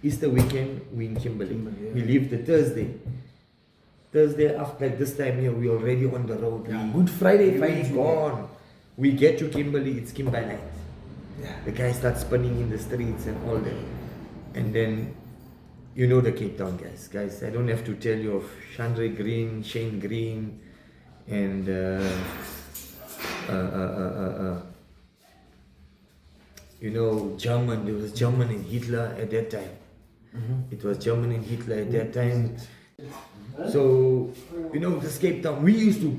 Easter weekend, we in Kimberley. We leave the Thursday. Thursday after, like this time here, we already on the road. Good Friday, we gone. We get to Kimberley, it's Kimber night. The guys start spinning in the streets and all that. And then, you know the Cape Town guys. Guys, I don't have to tell you of Chandra Green, Shane Green, and you know, German. There was German and Hitler at that time. It was German and Hitler at that time. So, you know, this Cape Town, we used to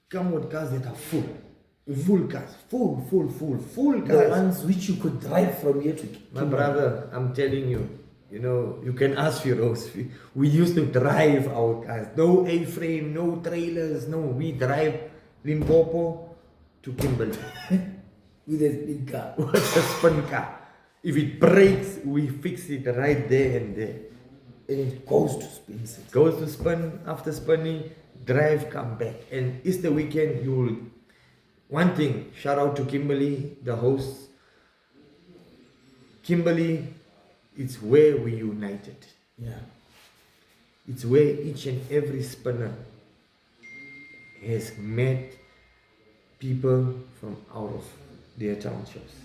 come with cars that are full cars, full cars. The ones which you could drive from here to My brother, I'm telling you, you know, you can ask Firoz. We used to drive our cars. No A-frame, no trailers, no. We drive Limpopo to Kimberley. with a big car. With a spin car. If it breaks, we fix it right there and there. And it goes to spin. Goes to spin, after spinning, drive, come back. And Easter weekend, you will... One thing, shout out to Kimberley, the host. Kimberley, it's where we united. Yeah. It's where each and every spinner has met people from out of their townships.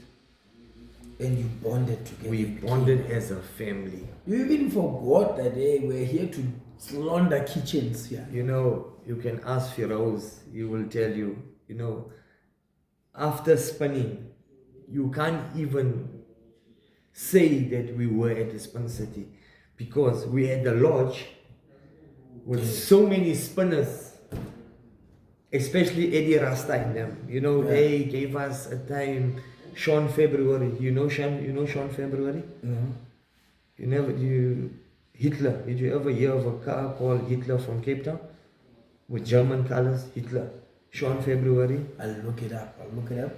And you bonded together. We bonded as a family. You even forgot that we're here to launder kitchens. Yeah. You know, you can ask Firoz, he will tell you, you know, after spinning, you can't even say that we were at the Spin City because we had the lodge with so many spinners, especially Eddie Rasta in them. You know, they gave us a time, Sean February. You know Sean February? Hitler. Did you ever hear of a car called Hitler from Cape Town? With German colors, Hitler. Sean February. I'll look it up. We'll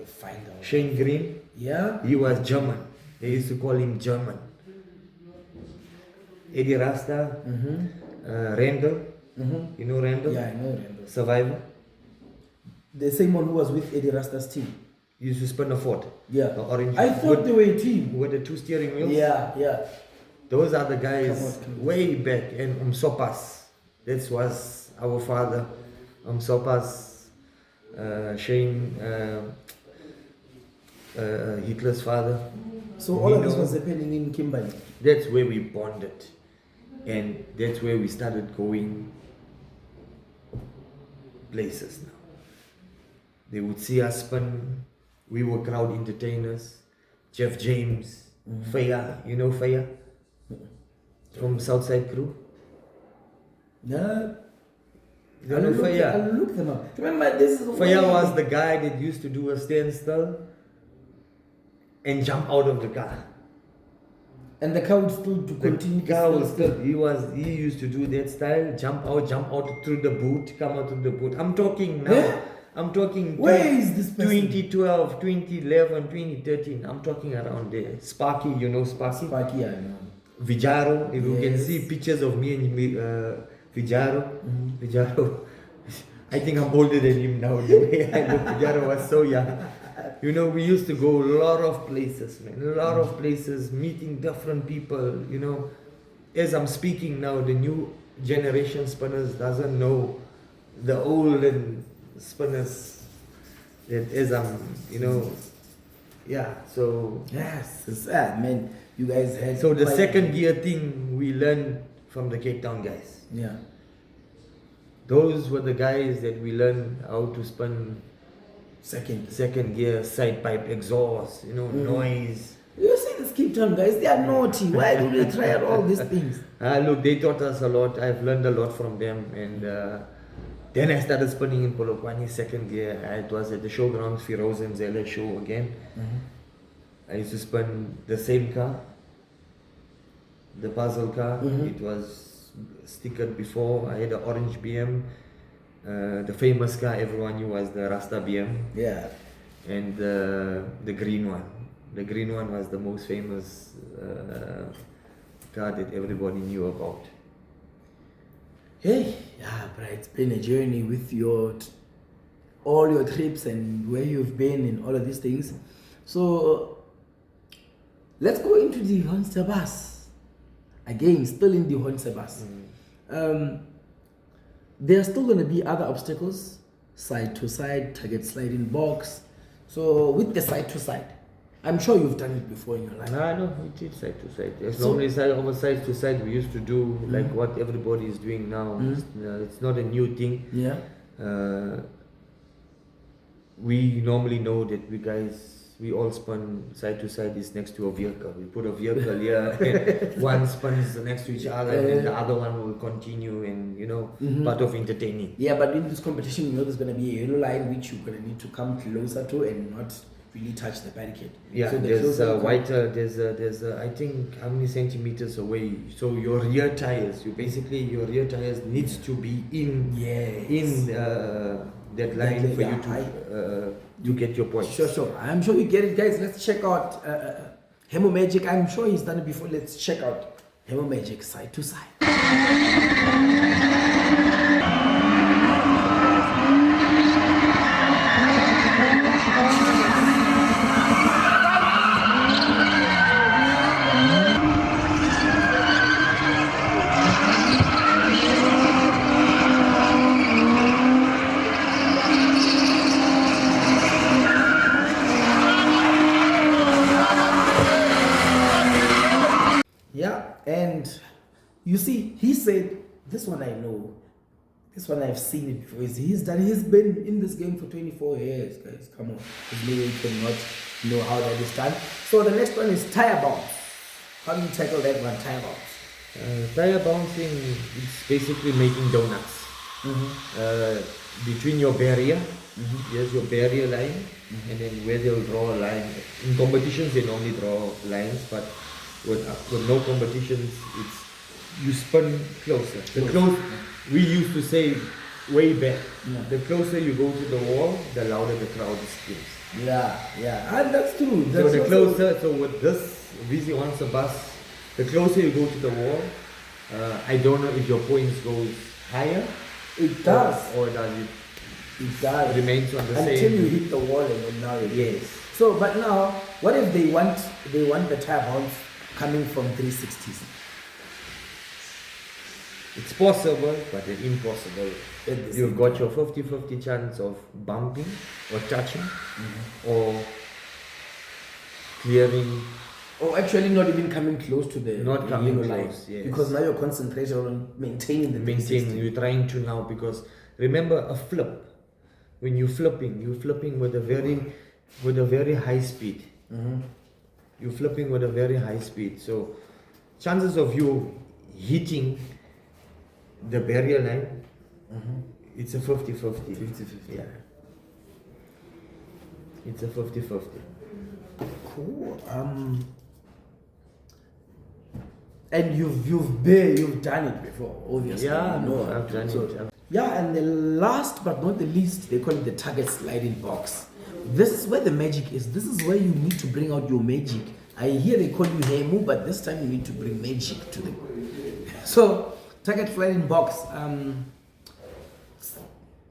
find out. Shane Green. Yeah. He was German. They used to call him German. Eddie Rasta. Randall. You know Randall? Yeah, I know Randall. Survivor. The same one who was with Eddie Rasta's team. He used to spin a Ford. Yeah. The orange. I thought they were a team. With the 2 steering wheels. Yeah. Those are the guys Come on. way back. And Umsopas, that was our father. Umsopas, Shane, Hitler's father. So all of this was happening in Kimberley. That's where we bonded. And that's where we started going places now. They would see us spin. We were crowd entertainers. Jeff James, Faya, you know Faya? From Southside Crew. No. You don't know Faya? I'll look them up. Remember, this is Faya was the guy that used to do a standstill and jump out of the car. And the car would still to continue. The car was still, he used to do that style, jump out through the boot, come out through the boot. I'm talking now. Yeah? I'm talking Where is this person? 2012, 2011, 2013. I'm talking around there. Sparky, you know Sparky? Sparky, I know. Vijaro, if you can Yes. see pictures of me and Vijaro. Vijaro, I think I'm older than him now. The way I look, Vijaro was so young. You know, we used to go a lot of places, man. A lot of places, meeting different people. You know, as I'm speaking now, the new generation spinners doesn't know the olden spinners. That as I'm, you know, yeah. So Yes, it's man. You guys had. so the quite- second gear thing we learned from the Cape Town guys. Yeah. Those were the guys that we learned how to spin second gear, side pipe exhaust, you know, noise. You see this Cape Town guys, they are naughty. Why do they try out all these things? Look, they taught us a lot. I've learned a lot from them. And then I started spinning in Polokwane second gear. It was at the showgrounds, Firoz and Zella show again. I used to spin the same car, the puzzle car. It was stickered before. I had an orange BM. The famous car everyone knew was the Rasta BM. Yeah. And the green one. The green one was the most famous car that everybody knew about. Hey, yeah, but it's been a journey with all your trips and where you've been and all of these things. So let's go into the Honster Baas. Again, still in the Honster Baas. There are still going to be other obstacles, side to side, target sliding box. So with the side to side, I'm sure you've done it before in your life. No, we did side to side. As So- normally side to side, we used to do like what everybody is doing now. It's not a new thing. Yeah. We normally know that we all spin side to side is next to a vehicle. We put a vehicle here, one spins next to each other, and then the other one will continue, and you know, part of entertaining. Yeah, but in this competition, you know there's going to be a yellow line which you're going to need to come closer to and not really touch the barricade. Yeah, So the there's closer a you come- whiter, there's a, I think how many centimeters away. So your rear tires, your rear tires needs to be in Yes. that line for you to get your points. Sure. I'm sure you get it, guys. Let's check out Hamoo Magic. I'm sure he's done it before. Let's check out Hamoo Magic side to side. Yeah, and you see, he said, this one I know. This one I've seen it before. He's been in this game for 24 years, guys. Come on. There's no way you cannot know how that is done. So the next one is tire bounce. How do you tackle that one, tire bounce? Tire bouncing is basically making donuts. Between your barrier, there's your barrier line, and then where they'll draw a line. In competitions, they normally draw lines, but with no competitions, it's you spin closer. We used to say way back, the closer you go to the wall, the louder the crowd screams. Yeah. And that's true. So That's the also- closer, so with this Wie'S wants a bus, the closer you go to the wall, I don't know if your points goes higher. It does. Or does it It does. remains on the Until same? you hit the wall and then now it Yes. So, but now, what if they want the tire bounce coming from 360s. It's possible, but it's impossible. At the You've same got your 50-50 chance of bumping or touching or clearing. Or actually not even coming close to the Not coming yellow line. close, yes. Because now you're concentrating on maintaining the Maintaining, 360. you're trying to now, because remember a flip. When you're flipping with a very high speed. You're flipping with a very high speed. So chances of you hitting the barrier line, it's a 50-50. 50-50. Yeah. It's a 50-50. Cool. And you've done it before, obviously. Yeah, you know. I've done it. Yeah, and the last but not the least, they call it the target sliding box. This is where the magic is. This is where you need to bring out your magic. I hear they call you Hamoo, but this time you need to bring magic to them. So, target sliding box.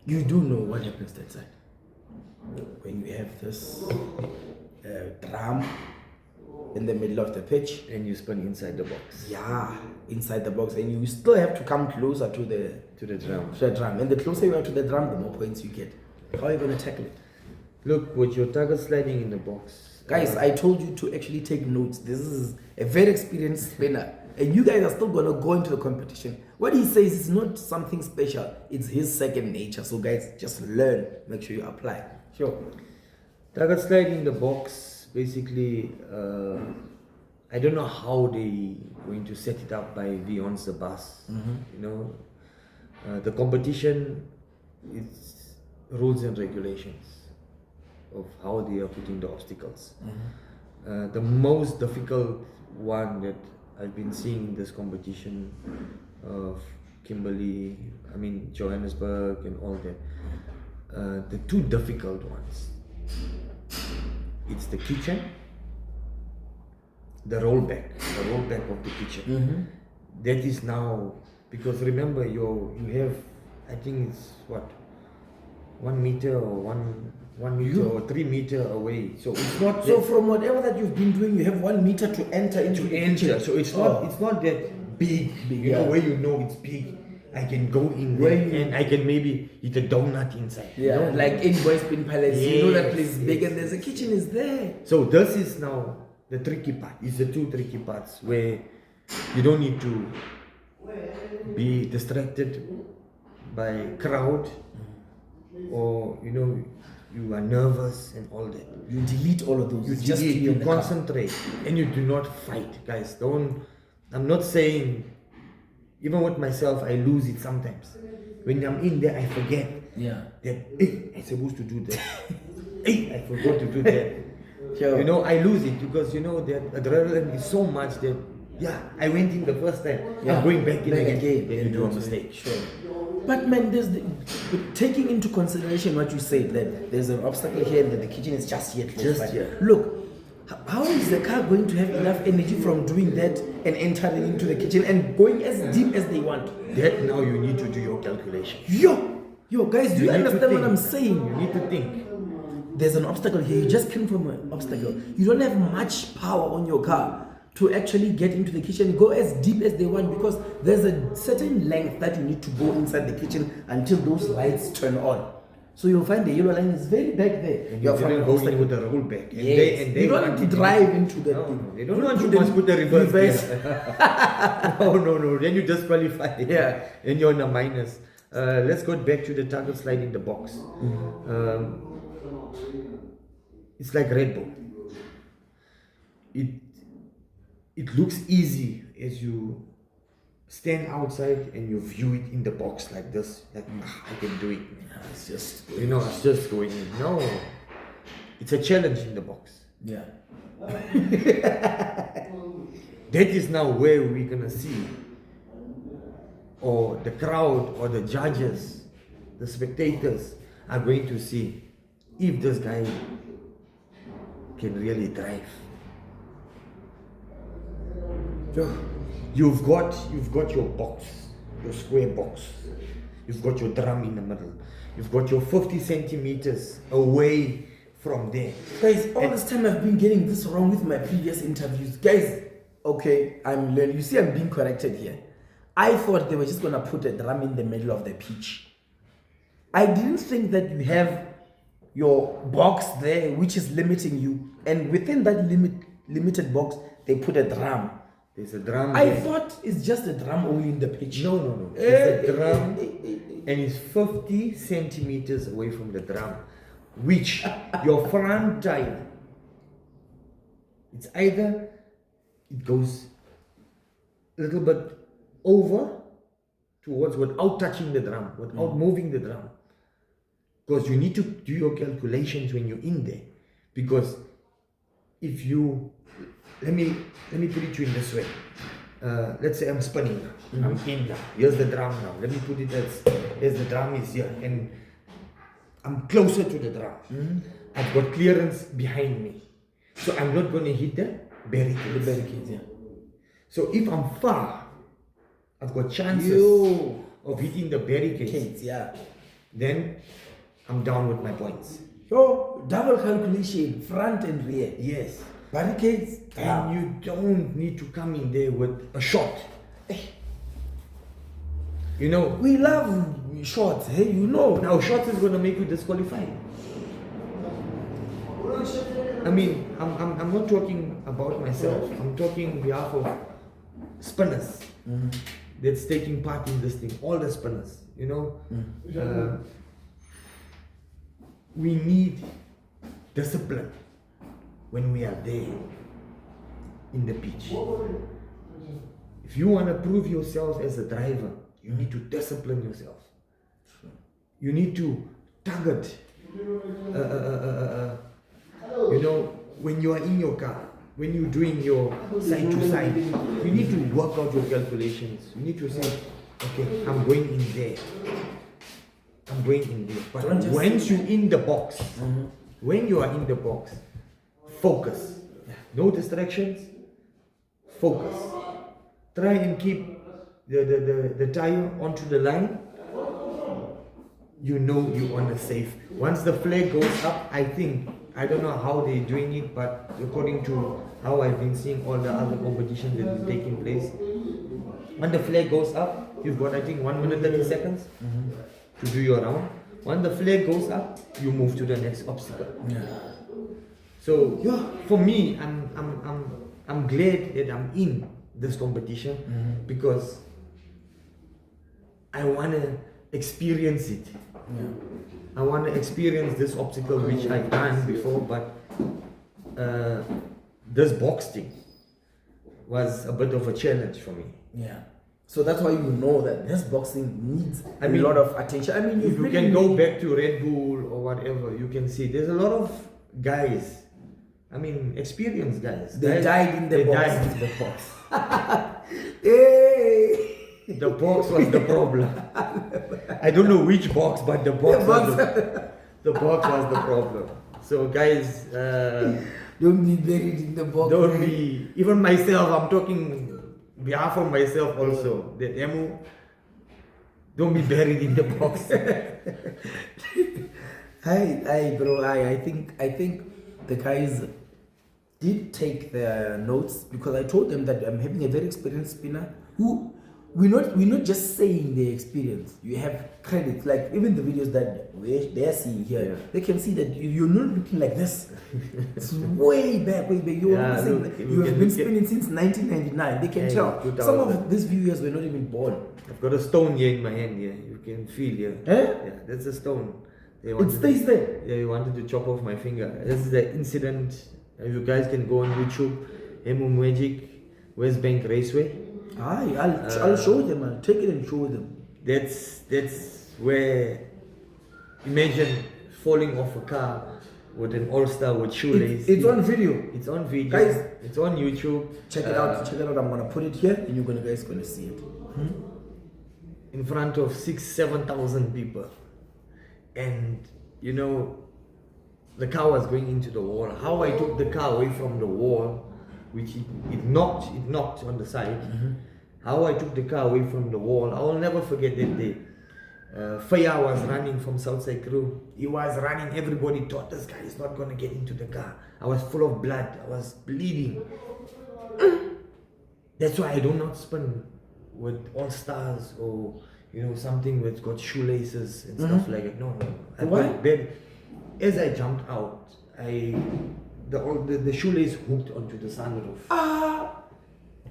You do know what happens that side when you have this drum in the middle of the pitch. And you spin inside the box. Yeah, inside the box, and you still have to come closer to the drum. to the drum. And the closer you are to the drum, the more points you get. How are you going to tackle it? Look, with your target sliding in the box. Guys, I told you to actually take notes. This is a very experienced spinner. And you guys are still going to go into the competition. What he says is not something special. It's his second nature. So guys, just learn. Make sure you apply. Sure. Target sliding in the box, basically, I don't know how they going to set it up by Wie'S, the Baas. You know, the competition, it's rules and regulations of how they are putting the obstacles. The most difficult one that I've been seeing in this competition of Johannesburg and all that, the two difficult ones, it's the kitchen, the rollback of the kitchen. That is now, because remember you have, I think it's what, 1 meter or 1 meter or 3 meter away. So it's not. So from whatever that you've been doing, you have 1 meter to enter into the kitchen. So it's not that big. You know, where you know it's big. I can go in Where there you- and I can maybe eat a donut inside. Yeah, you know? like in Boys Spin Palace, you know that Yes, place is big yes. and there's a kitchen is there. So this is now the tricky part. It's the two tricky parts where you don't need to be distracted by crowd, or you know you are nervous and all that. You delete all of those. You It's just delete, to be you in the car. concentrate, and you do not fight, guys. Don't. I'm not saying. Even with myself, I lose it sometimes. When I'm in there, I forget Yeah. that. Hey, I'm supposed to do that. Hey, I forgot to do that. Sure. You know, I lose it because you know that adrenaline is so much that I went in the first time. Yeah. I'm going back in again. Then you and do a do it. mistake. Sure. But man, taking into consideration what you said, that there's an obstacle here and that the kitchen is just here. close Just by. here. Look, how is the car going to have enough energy from doing that and entering into the kitchen and going as deep as they want? That now you need to do your calculation. Yo, guys, do you need to understand what think. I'm saying? You need to think. There's an obstacle here. You just came from an obstacle. You don't have much power on your car to actually get into the kitchen. Go as deep as they want because there's a certain length that you need to go inside the kitchen until those lights turn on. So you'll find the yellow line is very back there. And You're you from didn't an go in obstacle. with the rollback. And Yes. they You don't want have to it drive into the No, thing. they don't want you to put the reverse gear. No. Then you disqualify. Yeah. And you're in a minus. Let's go back to the target slide in the box. It's like Red Bull. It looks easy as you stand outside and you view it in the box like this. Like, I can do it. It's just It's just going in. No. It's a challenge in the box. yeah. That is now where we're gonna see, or the crowd, or the judges, the spectators are going to see if this guy can really drive. You've got your box, your square box. You've got your drum in the middle. You've got your 50 centimeters away from there. Guys, all this time I've been getting this wrong with my previous interviews. Guys, okay, I'm learning. You see, I'm being corrected here. I thought they were just gonna put a drum in the middle of the pitch. I didn't think that you have your box there, which is limiting you, and within that limited box, they put a drum. There's a drum. I there. thought it's just a drum only in the pitch. No. There's a drum, and it's 50 centimeters away from the drum, which your front tire, it's either it goes a little bit over towards without touching the drum, without moving the drum. Because you need to do your calculations when you're in there. Because if you, let me put it to you in this way. Let's say I'm spinning now. I'm in now. Here's the drum now. Let me put it as, here's the drum is here. And I'm closer to the drum. I've got clearance behind me. So I'm not going to hit the barricades. The barricades, yeah. So if I'm far, I've got chances of hitting the barricades. Yeah. Then I'm down with my points. Yo, double calculation, front and rear. Yes. Barricades. And you don't need to come in there with a shot. You know, We love shots, hey, you know. now shot is going to make you disqualified. I mean, I'm not talking about myself. I'm talking on behalf of spinners that's taking part in this thing. All the spinners, you know. We need discipline when we are there in the pitch. If you want to prove yourself as a driver, you need to discipline yourself. You need to target. You know, when you are in your car, when you're doing your side to side, you need to work out your calculations. You need to say, okay, I'm going in there. I'm going in there. But once you're in the box, when you are in the box, focus. No distractions. Focus. Try and keep the tire onto the line. You know you're on the safe. Once the flag goes up, I don't know how they're doing it, but according to how I've been seeing all the other competitions that are taking place, when the flag goes up, you've got 1 minute 30 seconds to do your round. When the flag goes up, you move to the next obstacle. So for me, I'm glad that I'm in this competition because I want to experience it. I want to experience this obstacle which I've done before, but this box thing was a bit of a challenge for me. Yeah. So that's why you know that this boxing needs a lot of attention. I mean, if you can go back to Red Bull or whatever, you can see there's a lot of guys. I mean, experienced guys. They died in the box. Hey! The box was the problem. I don't know which box, but the box was the box was the problem. So guys, don't be buried in the box. Don't be. Even myself, I'm talking behalf of myself also. That Hamoo, don't be buried in the box. Hi, bro. I think the guys did take their notes because I told them that I'm having a very experienced spinner who we're not just saying their experience. You have credits, like even the videos that they're seeing here. They can see that you're not looking like this. It's way back. You have been spinning since 1999. They can tell. Some of these viewers were not even born. I've got a stone here in my hand here. You can feel here. Eh? Yeah, that's a stone. It stays there. Yeah, you wanted to chop off my finger. This is the incident. You guys can go on YouTube, Hamoo Magic, West Bank Raceway. I'll show them. I'll take it and show them. That's where, imagine falling off a car with an all-star with shoelace. It's on video. It's on video. Guys, it's on YouTube. Check it out. Check it out. I'm gonna put it here, and you guys gonna see it. In front of 6,000-7,000 people, and you know, the car was going into the wall. How I took the car away from the wall, which it knocked on the side. How I took the car away from the wall, I will never forget that day. Faya was running from Southside Crew. He was running. Everybody thought this guy is not going to get into the car. I was full of blood. I was bleeding. That's why I do not spin with all stars or something with got shoelaces and stuff like that. No. Why? Then, as I jumped out, the shoelace hooked onto the sunroof.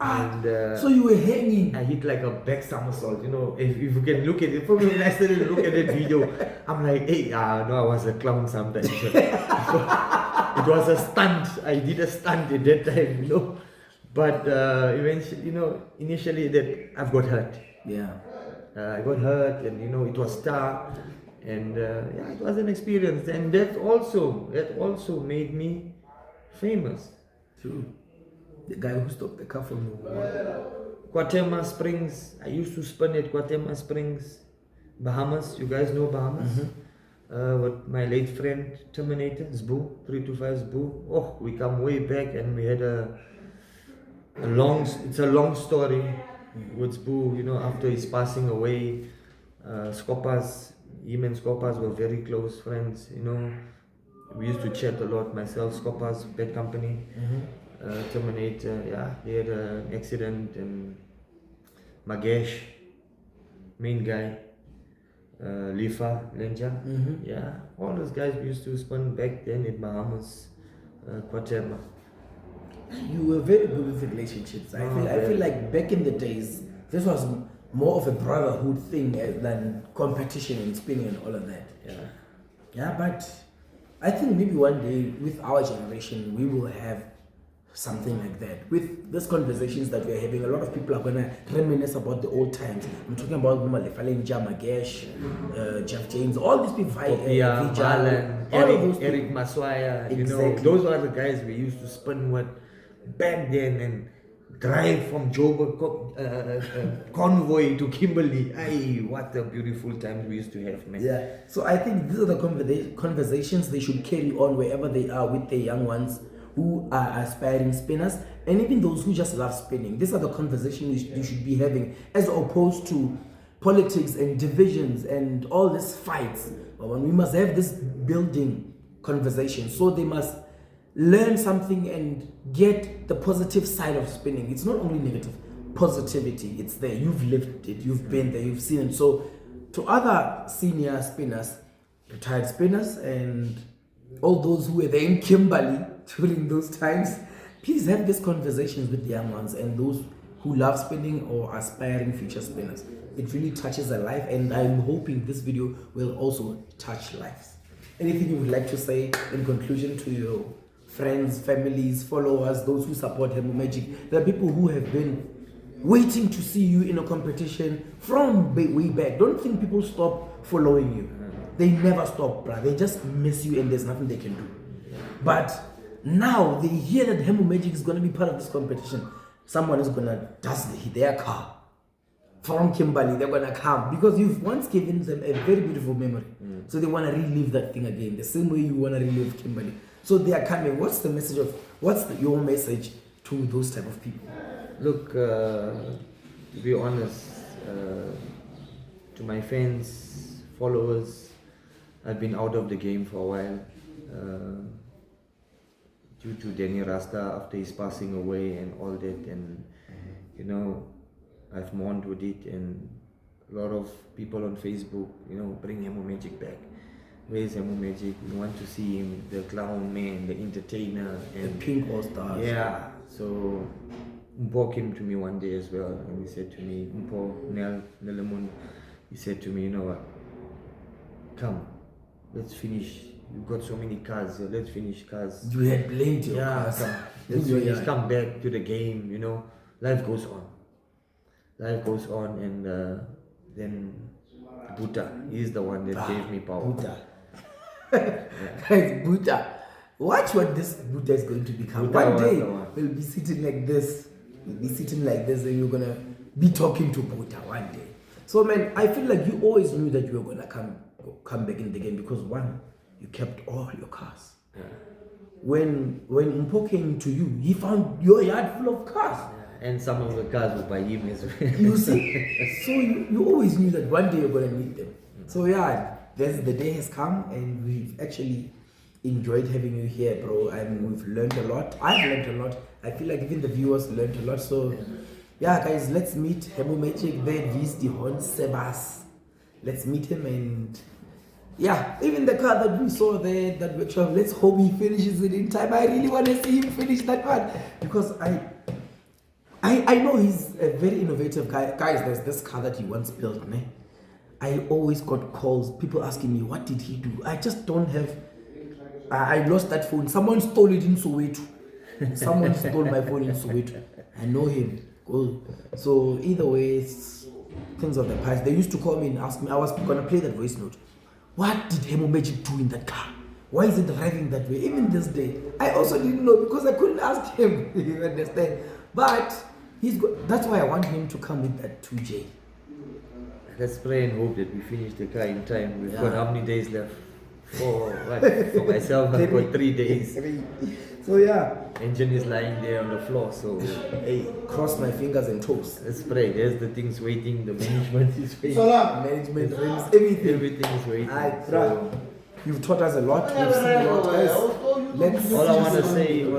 And so you were hanging. I hit like a back somersault. If you can look at it, for me when I started to look at that video, I'm like, hey, no, I was a clown sometimes. It was a stunt. I did a stunt at that time, But eventually, initially that I've got hurt. Yeah. I got hurt, and it was tough, and it was an experience, and that also made me famous. True. The guy who stopped the car from Guatemala Springs. I used to spin at Guatemala Springs, Bahamas. You guys know Bahamas? With my late friend Terminator, Zbu, 325 Zbu. Oh, we come way back, and we had it's a long story with Zbu, after his passing away. Skopas, him and Skopas were very close friends, We used to chat a lot, myself, Skopas, Bad Company. Terminator, he had an accident, and Magesh, main guy, Lifa, Lenja, all those guys we used to spend back then in Bahamas, Guatemala. You were very good with relationships. I feel like back in the days, this was more of a brotherhood thing than competition and spinning and all of that. Yeah, but I think maybe one day with our generation, we will have something like that. With these conversations that we're having, a lot of people are going to reminisce about the old times. I'm talking about Falenja, Magesh, Jeff James, all these people, Marlon, Eric Maswaya, Exactly. Those are the guys we used to spin with back then and drive from Joburg convoy to Kimberley. What a beautiful time we used to have, man. Yeah, so I think these are the conversations they should carry on wherever they are with their young ones who are aspiring spinners, and even those who just love spinning. These are the conversations you should be having, as opposed to politics and divisions and all these fights. We must have this building conversation, so they must learn something and get the positive side of spinning. It's not only negative, positivity. It's there. You've lived it, you've been there, you've seen it. So to other senior spinners, retired spinners, and all those who were there in Kimberley during those times, please have these conversations with the young ones and those who love spinning or aspiring future spinners. It really touches a life, and I'm hoping this video will also touch lives. Anything you would like to say in conclusion to your friends, families, followers, those who support Hamoo Magic? There are people who have been waiting to see you in a competition from way back. Don't think people stop following you. They never stop, bruh. They just miss you and there's nothing they can do. But now they hear that Hamoo Magic is going to be part of this competition. Someone is going to dust their car from Kimberley. They're going to come because you've once given them a very beautiful memory. So they want to relive that thing again, the same way you want to relive Kimberley. So they are coming. What's the message your message to those type of people? Look, to be honest, to my fans, followers, I've been out of the game for a while due to Danny Rasta after his passing away and all that, and I've mourned with it, and a lot of people on Facebook, bring Hamoo Magic back. Where's Hamoo Magic? We want to see him, the clown man, the entertainer, and the pink all-stars. Yeah, so Mpo came to me one day as well, and he said to me, Mpo, Nelamun, he said to me, you know what, come, let's finish. You've got so many cars, let's finish cars. You had blamed your cars. Let's finish, come back to the game, life goes on. Life goes on, and then Buddha, he's the one that gave me power. Buddha. Guys, Buddha. Watch what this Buddha is going to become. Buddha One day, was we'll be sitting like this. We'll be sitting like this, and you're going to be talking to Buddha one day. So, man, I feel like you always knew that you were going to come back in the game because, one, you kept all your cars. Yeah. When Mpo came to you, he found your yard full of cars. And some of the cars were by him as well. You see? So you always knew that one day you're going to meet them. So yeah, the day has come, and we've actually enjoyed having you here, bro. And we've learned a lot. I've learned a lot. I feel like even the viewers learned a lot. So yeah, guys, let's meet Hamoo Magic there at Wie'S, the Baas. Let's meet him, and yeah, even the car that we saw there, that workshop, let's hope he finishes it in time. I really want to see him finish that one, because I know he's a very innovative guy. Guys, there's this car that he once built, ne? I always got calls, people asking me, what did he do? I just don't have, I lost that phone. Someone stole it in Soweto. Someone stole my phone in Soweto. I know him. Cool. So either way, it's things of the past. They used to call me and ask me, I was going to play that voice note. What did Hamoo Magic do in that car? Why is it driving that way? Even this day, I also didn't know, because I couldn't ask him. You understand? But that's why I want him to come with that 2J. Let's pray and hope that we finish the car in time. We've got how many days left? For myself, I've got 3 days. So yeah. Engine is lying there on the floor, so hey, cross my fingers and toes. let's pray. There's the things waiting, the management is waiting. Management rings, everything. Everything is waiting. So, you've taught us a lot. We've seen a lot, guys. All I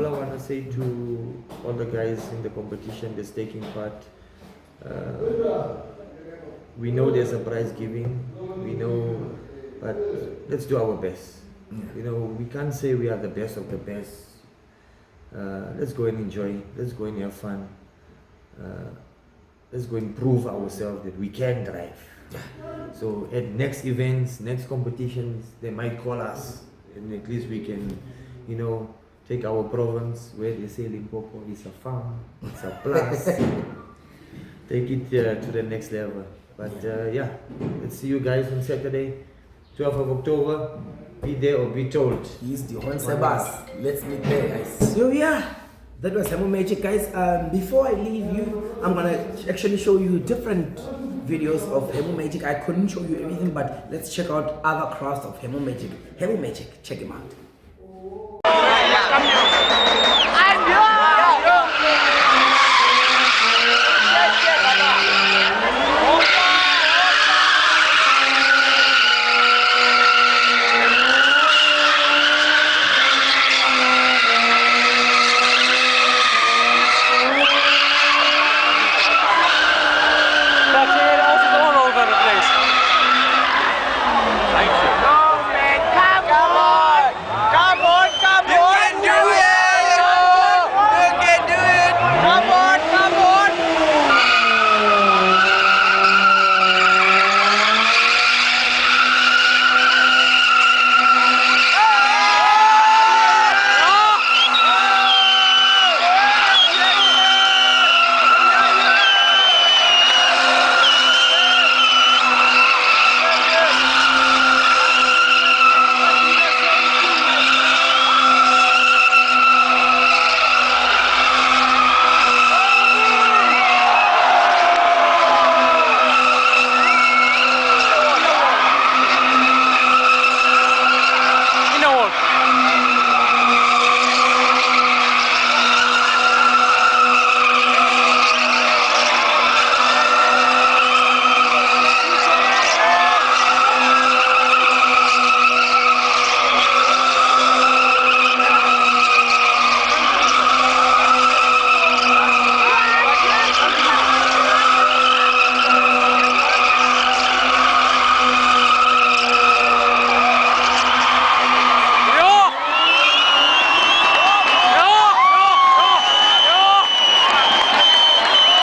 want to say to all the guys in the competition that's taking part, we know there's a prize giving, we know, but let's do our best. You know, we can't say we are the best of the best. Let's go and enjoy, let's go and have fun. Let's go and prove ourselves that we can drive. So at next events, next competitions, they might call us, and at least we can, you know, take our province where they say Limpopo is a farm, it's a plus. Take it to the next level. But yeah, let's see you guys on Saturday, 12th of October. Be there or be told. He's the Baas. Let's meet there, guys. So yeah, that was Hamoo Magic, guys. Before I leave you, I'm gonna actually show you different videos of Hamoo Magic. I couldn't show you everything, but let's check out other crafts of Hamoo Magic. Hamoo Magic, check him out.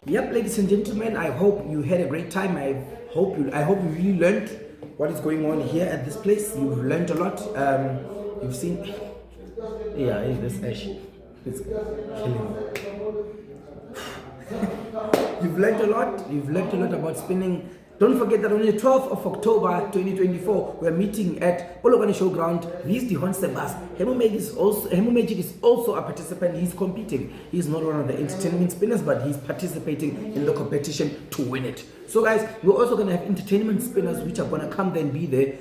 Yep, ladies and gentlemen, I hope you had a great time. I hope you really learned what is going on here at this place. You've learned a lot. You've seen, yeah, this ash, it's killing me. You've learned a lot. You've learned a lot about spinning. Don't forget that on the 12th of October 2024, we're meeting at Polokwane Showground. Wie'S the Baas. Hamoo Magic is also a participant. He's competing. He's not one of the entertainment spinners, but he's participating in the competition to win it. So guys, we're also going to have entertainment spinners which are going to come there and be there.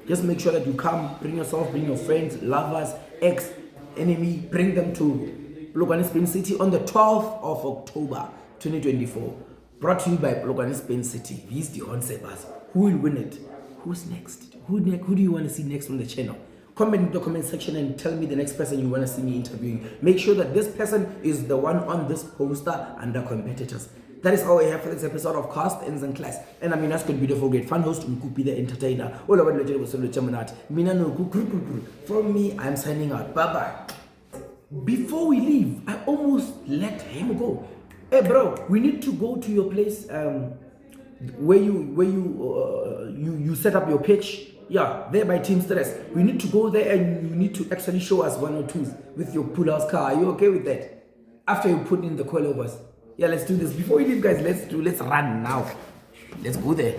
Just make sure that you come, bring yourself, bring your friends, lovers, ex-enemy, bring them to Polokwane Spin City on the 12th of October 2024. Brought to you by Polokwane Spin City. Wie'S the Baas. Who will win it? Who's next? Who do you want to see next on the channel? comment in the comment section and tell me the next person you want to see me interviewing. Make sure that this person is the one on this poster under competitors. That is all I have for this episode of Cast Ends and Class. And I mean, that's good, beautiful, great fun host Nkupi, the entertainer. All about the was From me, I'm signing out. Bye bye. Before we leave, I almost let him go. Hey, bro, we need to go to your place where you set up your pitch. Yeah, there by Team Stress. We need to go there and you need to actually show us 1 or 2s with your pull-house car. Are you okay with that? After you put in the coilovers. Yeah, let's do this. Before we leave, guys, let's run now. Let's go there.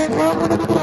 Thank you.